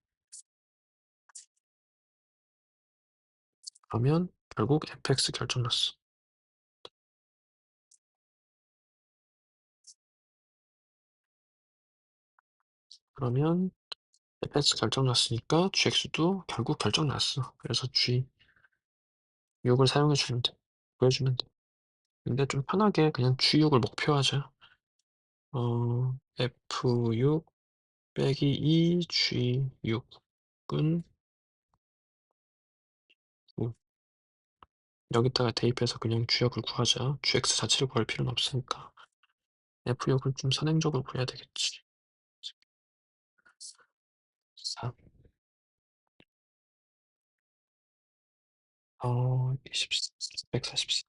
그러면 결국 fx 결정났어. 그러면 fx 결정났으니까 gx도 결국 결정났어. 그래서 g6을 사용해 주면 돼. 보여주면 돼. 근데 좀 편하게 그냥 g6을 목표하자. f6 빼기 2g6은 5. 여기다가 대입해서 그냥 주역을 구하자. gx 자체를 구할 필요는 없으니까. f역을 좀 선행적으로 구해야 되겠지. 4. 24, 144.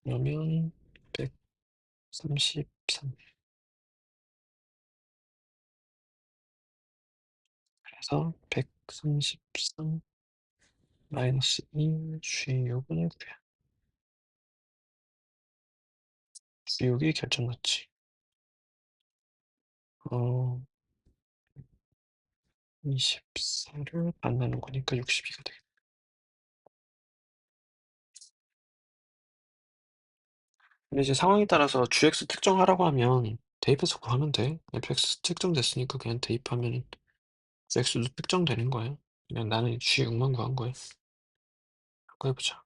그러면 133. 그래서 133 마이너스 2 G6은 9야. G6이 결정났지. 24를 만나는 거니까 62가 되겠다. 근데 이제 상황에 따라서 GX 특정하라고 하면 대입해서 구하면 돼. fx 특정됐으니까 그냥 대입하면 GX도 특정되는 거야. 그냥 나는 G6만 구한 거야. 그거 해보자.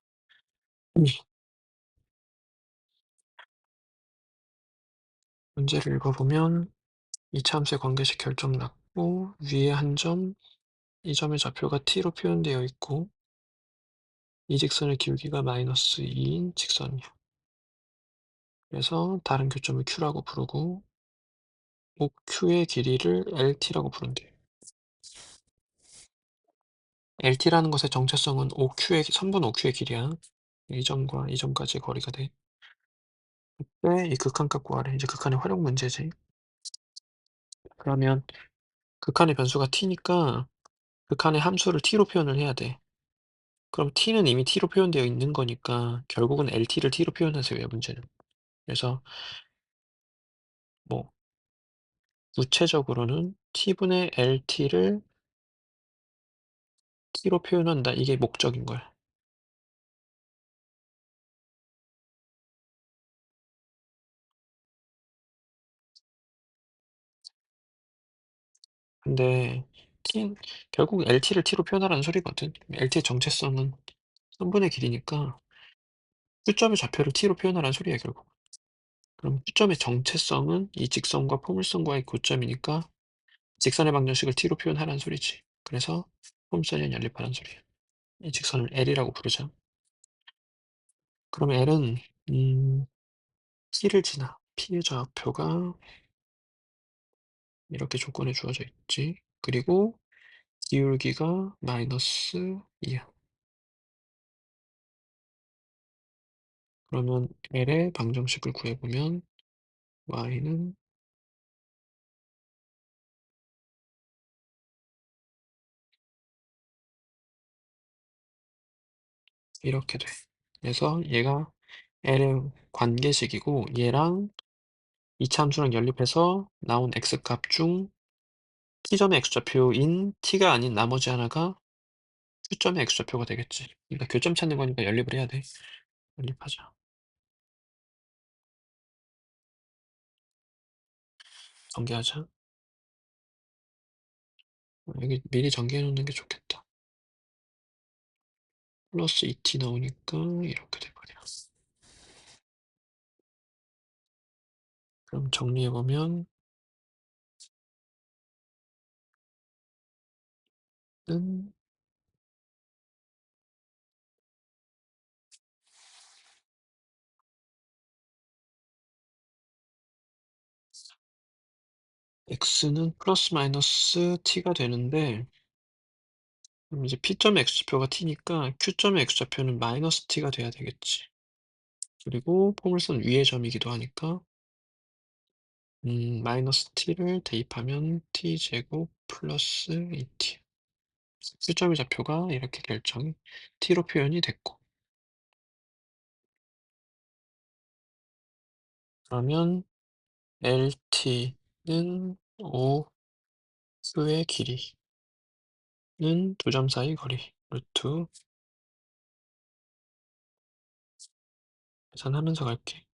문제를 읽어보면 이차 함수의 관계식 결정 났고 위에 한 점, 이 점의 좌표가 t로 표현되어 있고 이 직선의 기울기가 마이너스 2인 직선이야. 그래서 다른 교점을 q라고 부르고 OQ의 길이를 LT라고 부른대. LT라는 것의 정체성은 OQ의 선분 OQ의 길이야. 이 점과 이 점까지 거리가 돼. 왜 이 극한값 구하래. 이제 극한의 활용 문제지. 그러면 극한의 변수가 t니까 극한의 함수를 t로 표현을 해야 돼. 그럼 t는 이미 t로 표현되어 있는 거니까 결국은 LT를 t로 표현하세요, 문제는. 그래서 뭐 구체적으로는 t분의 LT를 t로 표현한다. 이게 목적인 거야. 근데 t 결국 LT를 t로 표현하라는 소리거든. LT의 정체성은 선분의 길이니까 q 점의 좌표를 t로 표현하라는 소리야, 결국. 그럼 q 점의 정체성은 이 직선과 포물선과의 교점이니까 직선의 방정식을 t로 표현하라는 소리지. 그래서 포물선이 연립하라는 소리야. 이 직선을 L이라고 부르자. 그럼 L은 T를 지나. P의 좌표가 이렇게 조건에 주어져 있지. 그리고 기울기가 마이너스 2야. 그러면 L의 방정식을 구해보면 Y는 이렇게 돼. 그래서 얘가 L의 관계식이고 얘랑 이차 함수랑 연립해서 나온 x값 중 t점의 x좌표인 t가 아닌 나머지 하나가 q점의 x좌표가 되겠지. 그러니까 교점 찾는 거니까 연립을 해야 돼. 연립하자. 전개하자. 여기 미리 전개해 놓는 게 좋겠다. 플러스 2t 나오니까 이렇게 돼버려. 그럼 정리해보면 은 x는 플러스 마이너스 t가 되는데 그럼 이제 p점의 x좌표가 t니까 q점의 x좌표는 마이너스 t가 돼야 되겠지. 그리고 포물선 위의 점이기도 하니까 마이너스 t를 대입하면 t제곱 플러스 2t. q점의 좌표가 이렇게 결정이 t로 표현이 됐고 그러면 LT는 O수의 길이는 두 점 사이 거리 루트 계산하면서 갈게.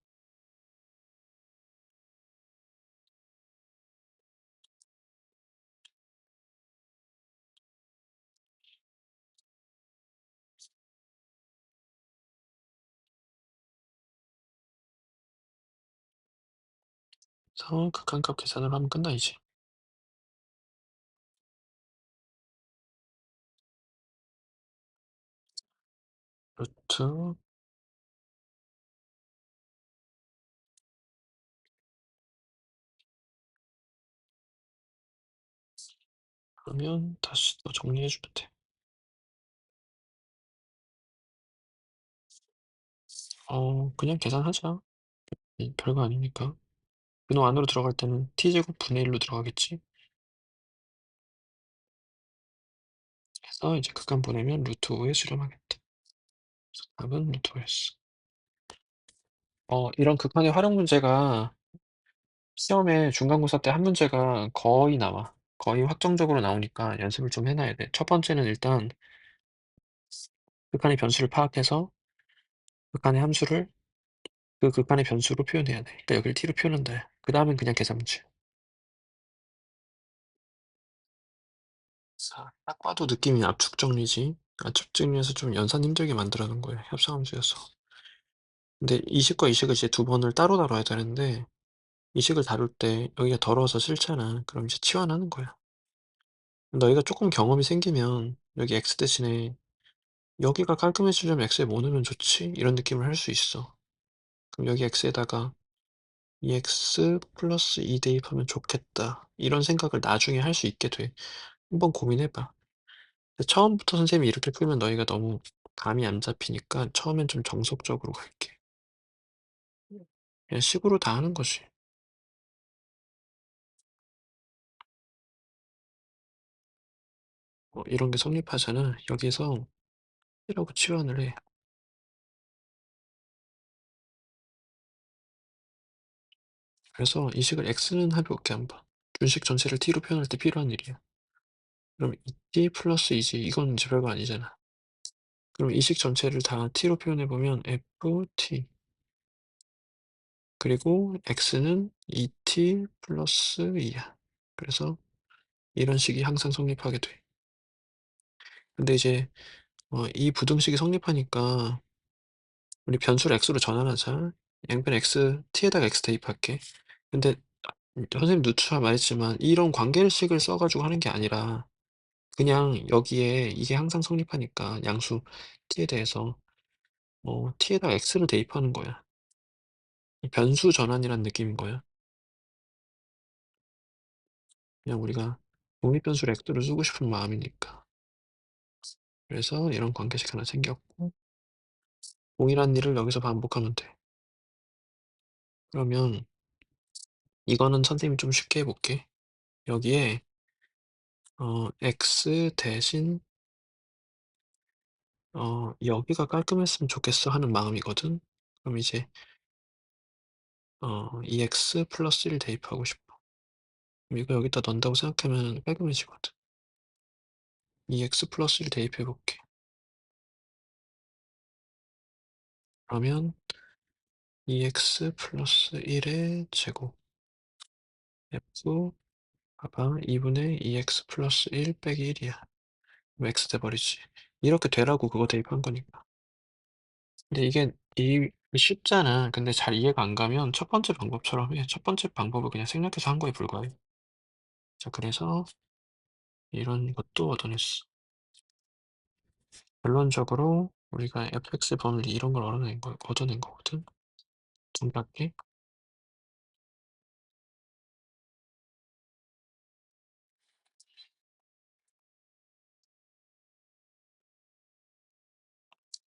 그래서 극한값 계산을 하면 끝나 이제. 루트 그러면 다시 또 정리해주면 돼. 그냥 계산하자. 별거 아니니까. 근호 안으로 들어갈 때는 t제곱 분의 1로 들어가겠지. 그래서 이제 극한 보내면 루트 5에 수렴하겠다. 답은 루트 5였어. 이런 극한의 활용 문제가 시험에 중간고사 때 한 문제가 거의 나와. 거의 확정적으로 나오니까 연습을 좀 해놔야 돼. 첫 번째는 일단 극한의 변수를 파악해서 극한의 함수를 그 극한의 변수로 표현해야 돼. 그러니까 여기를 t로 표현한다. 그 다음엔 그냥 계산 문제. 자, 딱 봐도 느낌이 압축 정리지. 압축 정리해서 좀 연산 힘들게 만들어 놓은 거예요. 협상함수여서. 근데 이식과 이식을 이제 두 번을 따로 다뤄야 되는데 이식을 다룰 때 여기가 더러워서 싫잖아. 그럼 이제 치환하는 거야. 너희가 조금 경험이 생기면 여기 x 대신에 여기가 깔끔해지려면 x에 뭐 넣으면 좋지? 이런 느낌을 할 수 있어. 그럼 여기 x에다가 2x 플러스 2 대입하면 좋겠다. 이런 생각을 나중에 할 수 있게 돼. 한번 고민해봐. 근데 처음부터 선생님이 이렇게 풀면 너희가 너무 감이 안 잡히니까 처음엔 좀 정석적으로 갈게. 그냥 식으로 다 하는 거지. 이런 게 성립하잖아. 여기서 T라고 치환을 해. 그래서 이 식을 x는 해볼게 한번. 준식 전체를 t로 표현할 때 필요한 일이야. 그럼 2t 플러스 2지 이건 이제 별거 아니잖아. 그럼 이 식 전체를 다 t로 표현해보면 ft 그리고 x는 2t 플러스 2야. 그래서 이런 식이 항상 성립하게 돼. 근데 이제 이 부등식이 성립하니까 우리 변수를 x로 전환하자. 양변 x, t에다가 x 대입할게. 근데 선생님 누차 말했지만 이런 관계식을 써가지고 하는 게 아니라 그냥 여기에 이게 항상 성립하니까 양수 t에 대해서 t에다가 x를 대입하는 거야. 변수 전환이란 느낌인 거야. 그냥 우리가 독립변수를 x로 쓰고 싶은 마음이니까. 그래서 이런 관계식 하나 생겼고 동일한 일을 여기서 반복하면 돼. 그러면 이거는 선생님이 좀 쉽게 해볼게. 여기에 x 대신 여기가 깔끔했으면 좋겠어 하는 마음이거든. 그럼 이제 이 x 플러스 1 대입하고 싶어. 그럼 이거 여기다 넣는다고 생각하면 깔끔해지거든. 이 x 플러스 1 대입해 볼게. 그러면 2x 플러스 1의 제곱 f 봐봐 2분의 2x 플러스 1 빼기 1이야. 그럼 x 돼버리지. 이렇게 되라고 그거 대입한 거니까. 근데 이게 쉽잖아. 근데 잘 이해가 안 가면 첫 번째 방법처럼 해. 첫 번째 방법을 그냥 생략해서 한 거에 불과해. 자, 그래서 이런 것도 얻어냈어. 결론적으로 우리가 fx 범위 이런 걸 얻어낸 거거든. 정답게.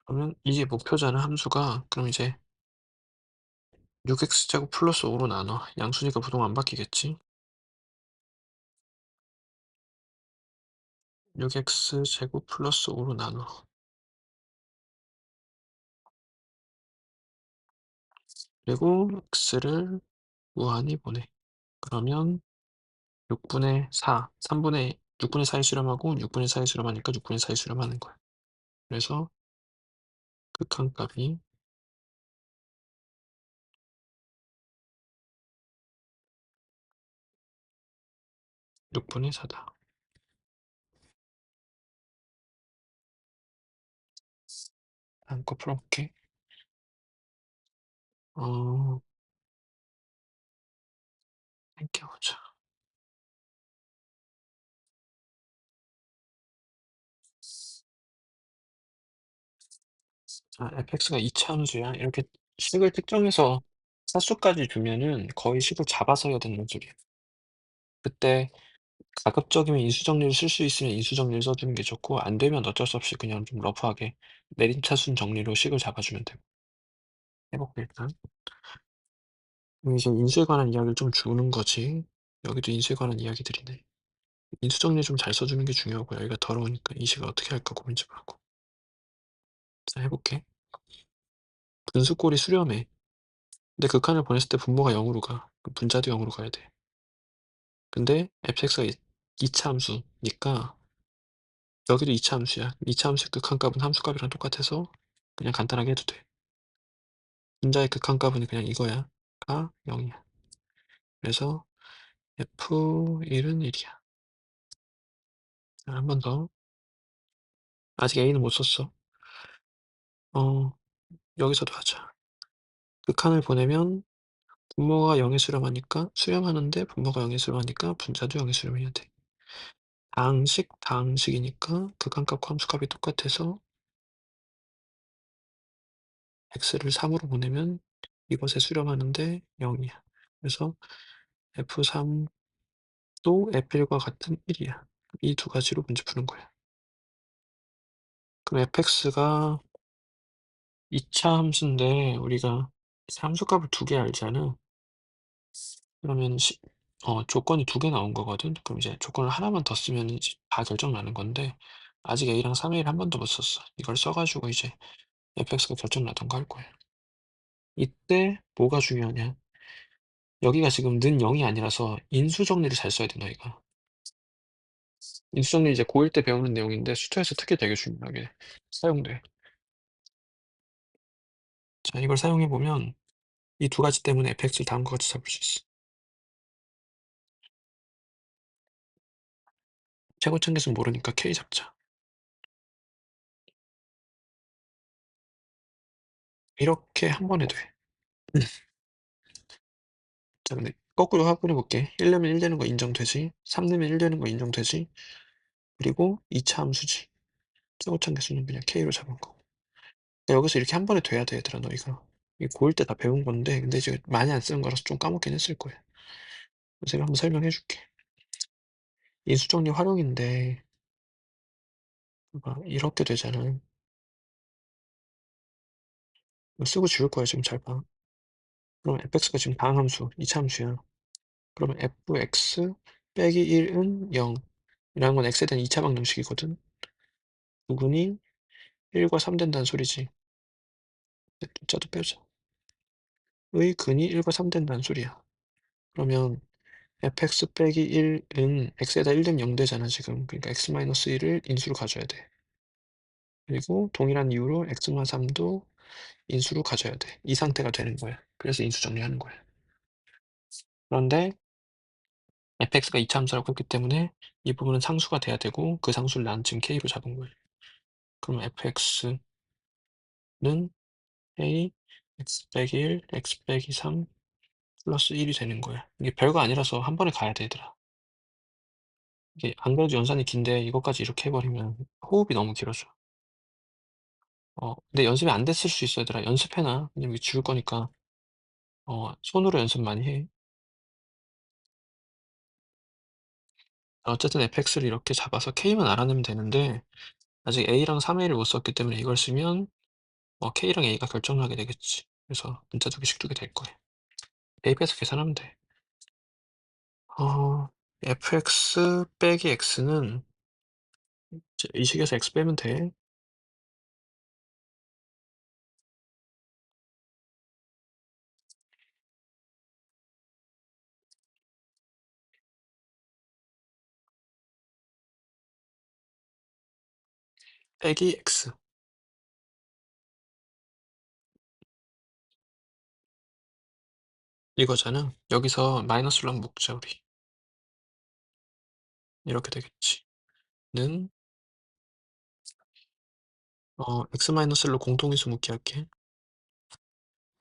그러면 이게 목표잖아, 함수가. 그럼 이제 6x제곱 플러스 5로 나눠. 양수니까 부동 안 바뀌겠지? 6x제곱 플러스 5로 나눠. 그리고 x를 무한히 보내. 그러면 6분의 4, 6분의 4의 수렴하고 6분의 4의 수렴하니까 6분의 4의 수렴하는 거야. 그래서 극한값이 6분의 4다. 다음 거 풀어볼게. 어, 땡겨보자. 자, fx가 2차 함수야. 이렇게 식을 특정해서 사수까지 주면은 거의 식을 잡아서 해야 되는 소리야. 그때 가급적이면 인수정리를 쓸 수 있으면 인수정리를 써주는 게 좋고 안 되면 어쩔 수 없이 그냥 좀 러프하게 내림차순 정리로 식을 잡아주면 되고. 해볼게 일단. 그럼 이제 인수에 관한 이야기를 좀 주는 거지. 여기도 인수에 관한 이야기들이네. 인수정리 좀 잘 써주는 게 중요하고 여기가 더러우니까 이 식을 어떻게 할까 고민 좀 하고. 자, 해볼게. 분수꼴이 수렴해. 근데 극한을 보냈을 때 분모가 0으로 가. 그럼 분자도 0으로 가야 돼. 근데 fx가 2차 함수니까 여기도 2차 함수야. 2차 함수의 극한값은 함수값이랑 똑같아서 그냥 간단하게 해도 돼. 분자의 극한값은 그냥 이거야. 가 0이야. 그래서 f1은 1이야. 한 번 더. 아직 a는 못 썼어. 여기서도 하자. 극한을 보내면 분모가 0에 수렴하니까 수렴하는데 분모가 0에 수렴하니까 분자도 0에 수렴해야 돼. 다항식이니까 극한값과 함수값이 똑같아서 x를 3으로 보내면 이것에 수렴하는데 0이야. 그래서 f3도 f1과 같은 1이야. 이 두 가지로 문제 푸는 거야. 그럼 fx가 2차 함수인데 우리가 함수값을 두 개 알잖아. 그러면 조건이 두 개 나온 거거든. 그럼 이제 조건을 하나만 더 쓰면 이제 다 결정 나는 건데 아직 A랑 3A를 한 번도 못 썼어. 이걸 써 가지고 이제 fx가 결정 나던가 할 거야. 이때 뭐가 중요하냐? 여기가 지금 는 0이 아니라서 인수 정리를 잘 써야 돼, 너희가. 인수 정리 이제 고1 때 배우는 내용인데 수투에서 특히 되게 중요하게 사용돼. 자, 이걸 사용해 보면 이 두 가지 때문에 fx를 다음과 같이 잡을 수 있어. 최고차계수는 모르니까 k 잡자. 이렇게 한 번에 돼. 자, 근데 거꾸로 확인해 볼게. 1 넣으면 1 되는 거 인정되지? 3 넣으면 1 되는 거 인정되지? 그리고 2차 함수지. 최고차계수는 그냥 k로 잡은 거. 그러니까 여기서 이렇게 한 번에 돼야 돼, 얘들아, 너희가. 이 고1 때 다 배운 건데 근데 이제 많이 안 쓰는 거라서 좀 까먹긴 했을 거야. 선생님 한번 설명해 줄게. 인수정리 활용인데 봐봐, 이렇게 되잖아. 이거 쓰고 지울 거야, 지금 잘 봐. 그럼 fx가 지금 다항함수, 2차 함수야. 그러면 fx 빼기 1은 0 이라는 건 x에 대한 2차 방정식이거든. 부근이 1과 3 된다는 소리지. 숫자도 빼자. 의 근이 1과 3 된다는 소리야. 그러면 fx 빼기 1은 x에다 1 되면 0 되잖아, 지금. 그러니까 x-1을 인수로 가져야 돼. 그리고 동일한 이유로 x-3도 인수로 가져야 돼. 이 상태가 되는 거야. 그래서 인수 정리하는 거야. 그런데 fx가 2차 함수라고 했기 때문에 이 부분은 상수가 돼야 되고 그 상수를 난 지금 k로 잡은 거예요. 그럼 fx는 k x 빼기 1, x 빼기 3 플러스 1이 되는 거야. 이게 별거 아니라서 한 번에 가야 돼, 얘들아. 이게 안 그래도 연산이 긴데 이것까지 이렇게 해버리면 호흡이 너무 길어져. 근데 연습이 안 됐을 수 있어, 얘들아. 연습해놔. 왜냐면 이거 지울 거니까. 손으로 연습 많이 해. 어쨌든 fx를 이렇게 잡아서 k만 알아내면 되는데 아직 a랑 3a를 못 썼기 때문에 이걸 쓰면 k랑 a가 결정나게 되겠지. 그래서 문자 두 개씩 두게 될 거야. 대입해서 계산하면 돼. fx 빼기 x는 이 식에서 x 빼면 돼. 빼기 x 이거잖아. 여기서 마이너스로 한번 묶자 우리. 이렇게 되겠지. 는 x-1로 공통인수 묶기 할게.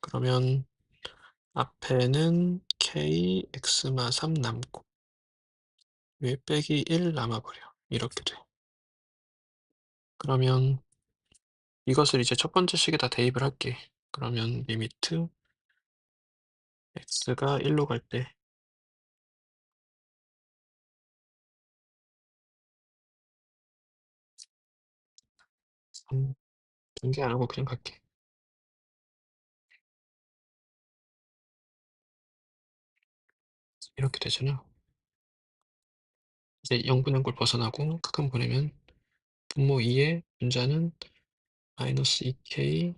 그러면 앞에는 k x마 3 남고 위에 빼기 1 남아버려. 이렇게 돼. 그러면 이것을 이제 첫 번째 식에다 대입을 할게. 그러면 리미트 x가 1로 갈 때 전개 안 하고 그냥 갈게. 이렇게 되잖아. 이제 0분의 꼴 벗어나고 극한 보내면 분모 2의 분자는 마이너스 2k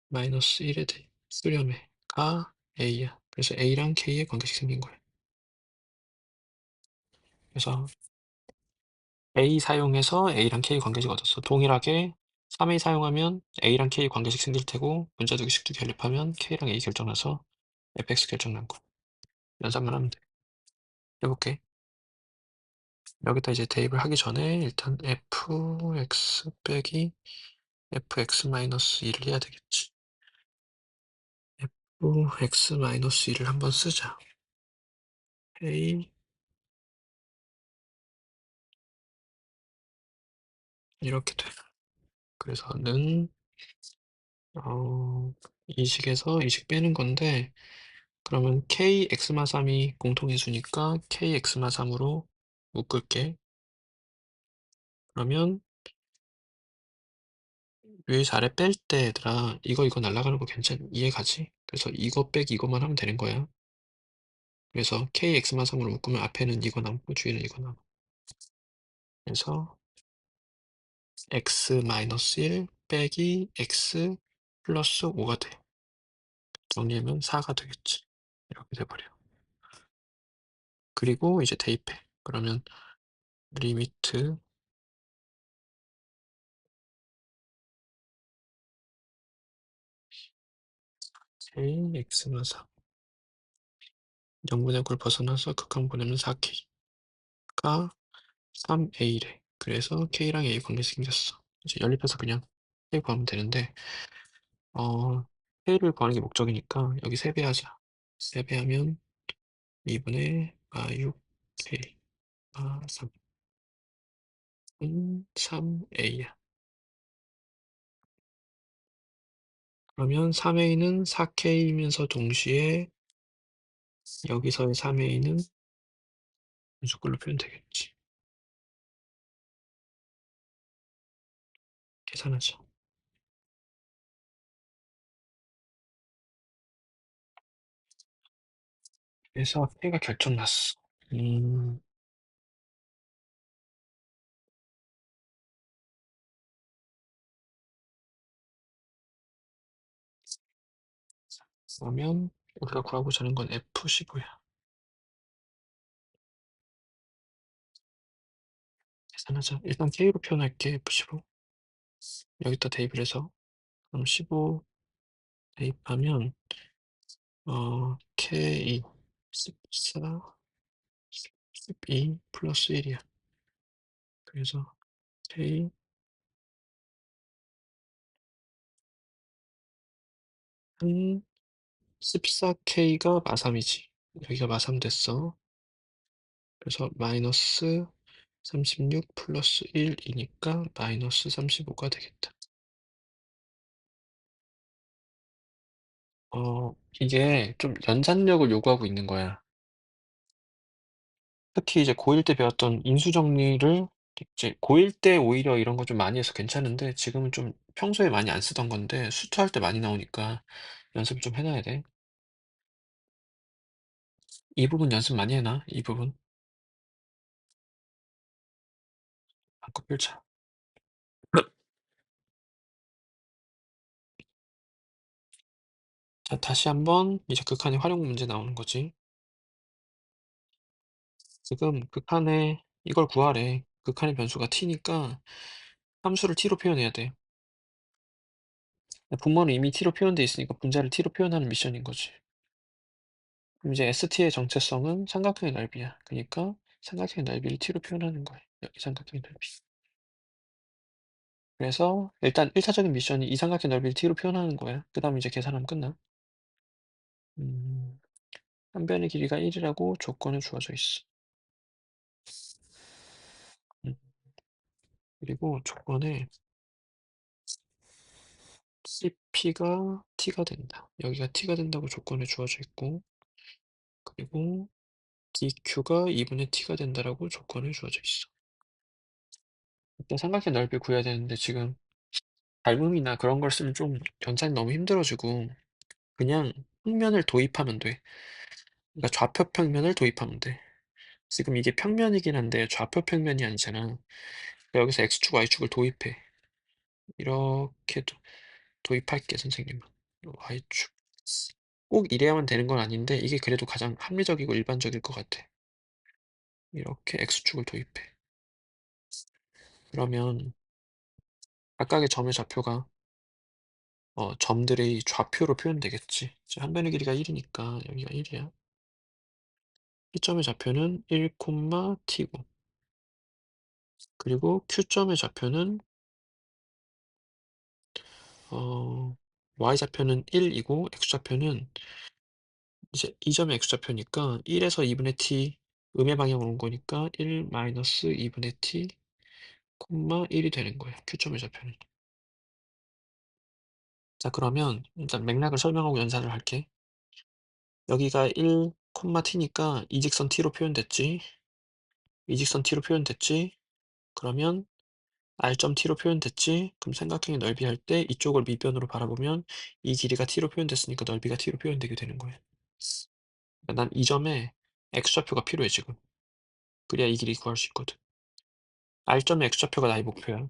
마이너스 1에 대 수렴해 가 a야. 그래서 a랑 k의 관계식 생긴 거야. 그래서 a 사용해서 a랑 k 관계식 얻었어. 동일하게 3a 사용하면 a랑 k 관계식 생길 테고 분자 두 개씩 두 결립하면 k랑 a 결정나서 fx 결정난 거. 연산만 하면 돼. 해볼게. 여기다 이제 대입을 하기 전에 일단 fx 빼기 fx-1을 해야 되겠지. fx-1을 한번 쓰자. a 이렇게 돼. 그래서 는 이 식에서 이 식 빼는 건데 그러면 kx-3이 공통인수니까 kx-3으로 묶을게. 그러면 위에서 아래 뺄 때 얘들아 이거 날아가는 거 이해가지? 그래서 이거 빼기 이것만 하면 되는 거야. 그래서 kx만 3으로 묶으면 앞에는 이거 남고 뒤에는 이거 남아. 그래서 x-1 빼기 x 플러스 5가 돼. 정리하면 4가 되겠지. 이렇게 돼버려. 그리고 이제 대입해. 그러면 리미트 kx만 4 0분의 9를 벗어나서 극한 보내면 4k가 3a래. 그래서 k랑 a 관계 생겼어. 이제 연립해서 그냥 k 구하면 되는데 k를 구하는 게 목적이니까 여기 3배 하자. 3배 하면 2분의 6k 3 3a야. 그러면 3a는 4k이면서 동시에 여기서의 3a는 분수꼴로 표현되겠지. 계산하자. 그래서 k가 결정났어. 그러면 우리가 구하고자 하는 건 F15야. 계산하자. 일단 K로 표현할게. F15. 여기다 대입을 해서 그럼 15 대입하면 K 14 12 플러스 1이야. 그래서 K 14K가 마삼이지. 여기가 마삼 됐어. 그래서 마이너스 36 플러스 1이니까 마이너스 35가 되겠다. 이게 좀 연산력을 요구하고 있는 거야. 특히 이제 고1 때 배웠던 인수정리를 이제 고1 때 오히려 이런 거 좀 많이 해서 괜찮은데 지금은 좀 평소에 많이 안 쓰던 건데 수투할 때 많이 나오니까 연습을 좀 해놔야 돼. 이 부분 연습 많이 해놔. 이 부분. 한껏 필자. 자, 다시 한번 이제 극한의 활용 문제 나오는 거지. 지금 극한의 이걸 구하래. 극한의 변수가 t니까 함수를 t로 표현해야 돼. 분모는 이미 t로 표현돼 있으니까 분자를 t로 표현하는 미션인 거지. 그럼 이제 ST의 정체성은 삼각형의 넓이야. 그러니까 삼각형의 넓이를 t로 표현하는 거야. 여기 삼각형의 넓이. 그래서 일단 1차적인 미션이 이 삼각형 넓이를 t로 표현하는 거야. 그 다음 이제 계산하면 끝나. 한 변의 길이가 1이라고 조건에 주어져 있어. 음, 그리고 조건에 CP가 t가 된다. 여기가 t가 된다고 조건에 주어져 있고, 그리고 DQ가 2분의 t가 된다라고 조건에 주어져 있어. 일단 삼각형 넓이 구해야 되는데 지금 닮음이나 그런 걸 쓰면 좀 연산이 너무 힘들어지고 그냥 평면을 도입하면 돼. 그러니까 좌표 평면을 도입하면 돼. 지금 이게 평면이긴 한데 좌표 평면이 아니잖아. 그러니까 여기서 x축, y축을 도입해. 이렇게 도입할게, 선생님은. y축. 꼭 이래야만 되는 건 아닌데 이게 그래도 가장 합리적이고 일반적일 것 같아. 이렇게 x축을 도입해. 그러면 각각의 점의 좌표가 점들의 좌표로 표현되겠지. 한 변의 길이가 1이니까 여기가 1이야. P점의 좌표는 1, t고 그리고 Q점의 좌표는 y좌표는 1이고 x좌표는 이제 이 점의 x좌표니까 1에서 2분의 t 음의 방향으로 온 거니까 1 마이너스 2분의 t, 1이 되는 거예요. Q점의 좌표는. 자, 그러면 일단 맥락을 설명하고 연산을 할게. 여기가 1, t니까 이직선 t로 표현됐지. 이직선 t로 표현됐지. 그러면 r점t로 표현됐지? 그럼 삼각형의 넓이 할 때 이쪽을 밑변으로 바라보면 이 길이가 t로 표현됐으니까 넓이가 t로 표현되게 되는 거예요. 그러니까 난 이 점에 x좌표가 필요해 지금. 그래야 이 길이 구할 수 있거든. r점의 x좌표가 나의 목표야.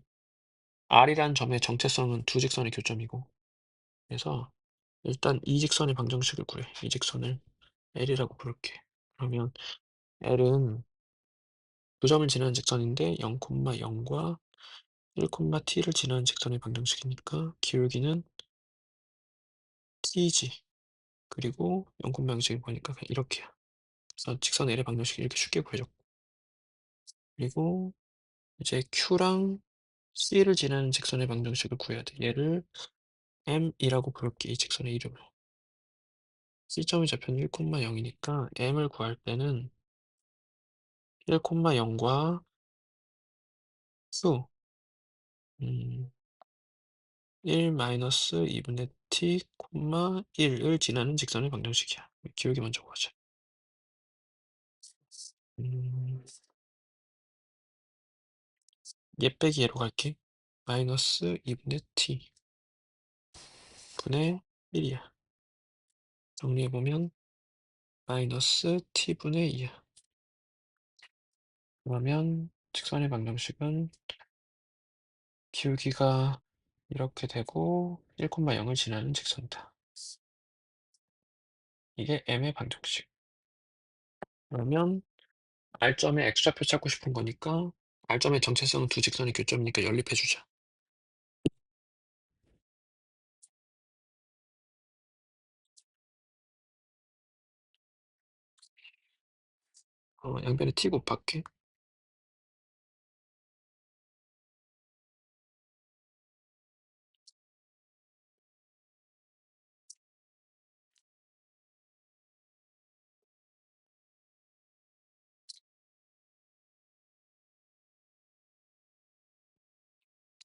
r이라는 점의 정체성은 두 직선의 교점이고. 그래서 일단 이 직선의 방정식을 구해. 이 직선을 L이라고 부를게. 그러면 L은 두 점을 지나는 직선인데 0,0과 1,t를 지나는 직선의 방정식이니까 기울기는 t지. 그리고 0,0씩 보니까 그냥 이렇게야. 그래서 직선 L의 방정식이 이렇게 쉽게 구해졌고. 그리고 이제 Q랑 C를 지나는 직선의 방정식을 구해야 돼. 얘를 M이라고 부를게. 이 직선의 이름을. C점의 좌표는 1,0이니까 M을 구할 때는 1,0과 Q 1-2분의 t, 1을 지나는 직선의 방정식이야. 기울기 먼저 구하자. 얘 빼기 얘로 갈게. 마이너스 2분의 t 분의 1이야. 정리해보면 마이너스 t분의 2야. 그러면 직선의 방정식은 기울기가 이렇게 되고 1,0을 지나는 직선이다. 이게 m의 방정식. 그러면 r점의 x좌표 찾고 싶은 거니까 r점의 정체성은 두 직선의 교점이니까 연립해주자. 양변에 t 곱할게.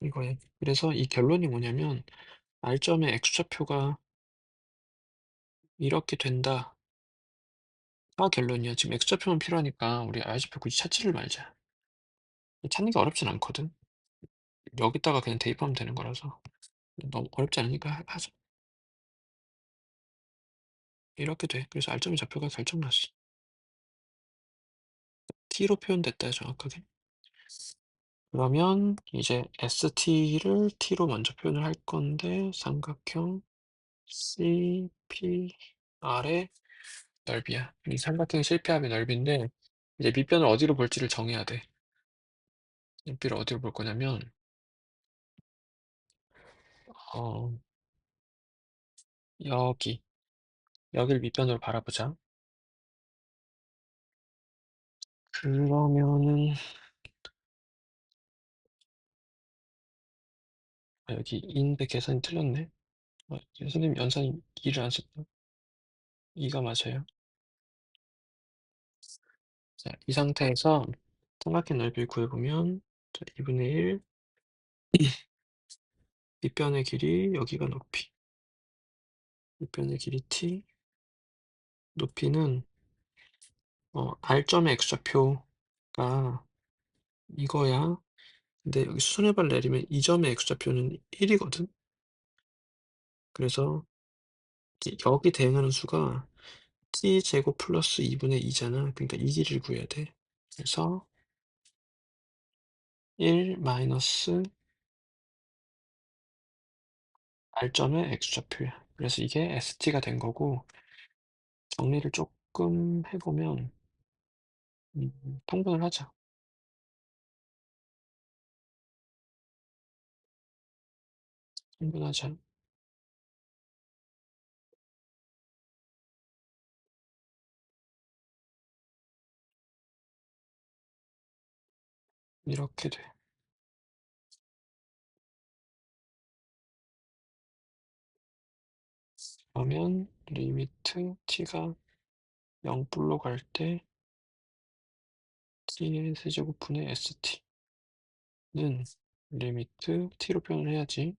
이거에. 그래서 이 결론이 뭐냐면 r점의 x좌표가 이렇게 된다. 가 결론이야. 지금 x좌표만 필요하니까 우리 r좌표 굳이 찾지를 말자. 찾는 게 어렵진 않거든. 여기다가 그냥 대입하면 되는 거라서 너무 어렵지 않으니까 하자. 이렇게 돼. 그래서 r점의 좌표가 결정났어. t로 표현됐다 정확하게. 그러면 이제 st를 t로 먼저 표현을 할 건데 삼각형 CPR의 넓이야. 이 삼각형 CPR의 넓이인데 이제 밑변을 어디로 볼지를 정해야 돼. 밑변을 어디로 볼 거냐면 어, 여기를 밑변으로 바라보자. 그러면은 여기 인데 계산이 틀렸네. 선생님 연산이 2를 안 썼다. 2가 맞아요. 자, 이 상태에서 삼각형 넓이를 구해보면 2분의 1 밑변의 길이 여기가 높이 밑변의 길이 t 높이는 r점의 x좌표가 이거야. 근데 여기 수선의 발 내리면 이 점의 x좌표는 1이거든. 그래서 여기 대응하는 수가 t제곱 플러스 2분의 2잖아. 그러니까 이 길이를 구해야 돼. 그래서 1 마이너스 r점의 x좌표야. 그래서 이게 st가 된 거고 정리를 조금 해보면 통분을 하자. 통분하자. 이렇게 돼. 그러면 리미트 t가 0불로 갈 때 t의 세제곱분의 st는 리미트 t로 표현을 해야지.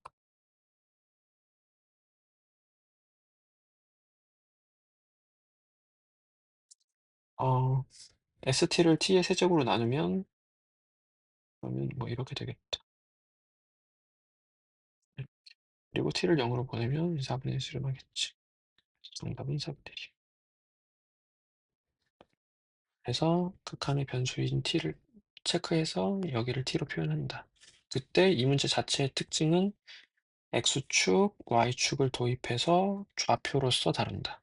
st를 t의 세제곱으로 나누면 그러면 뭐 이렇게 되겠다. 그리고 t를 0으로 보내면 4분의 1을 수렴하겠지. 정답은 4분의 1이야. 그래서 극한의 변수인 t를 체크해서 여기를 t로 표현한다. 그때 이 문제 자체의 특징은 x축, y축을 도입해서 좌표로서 다룬다.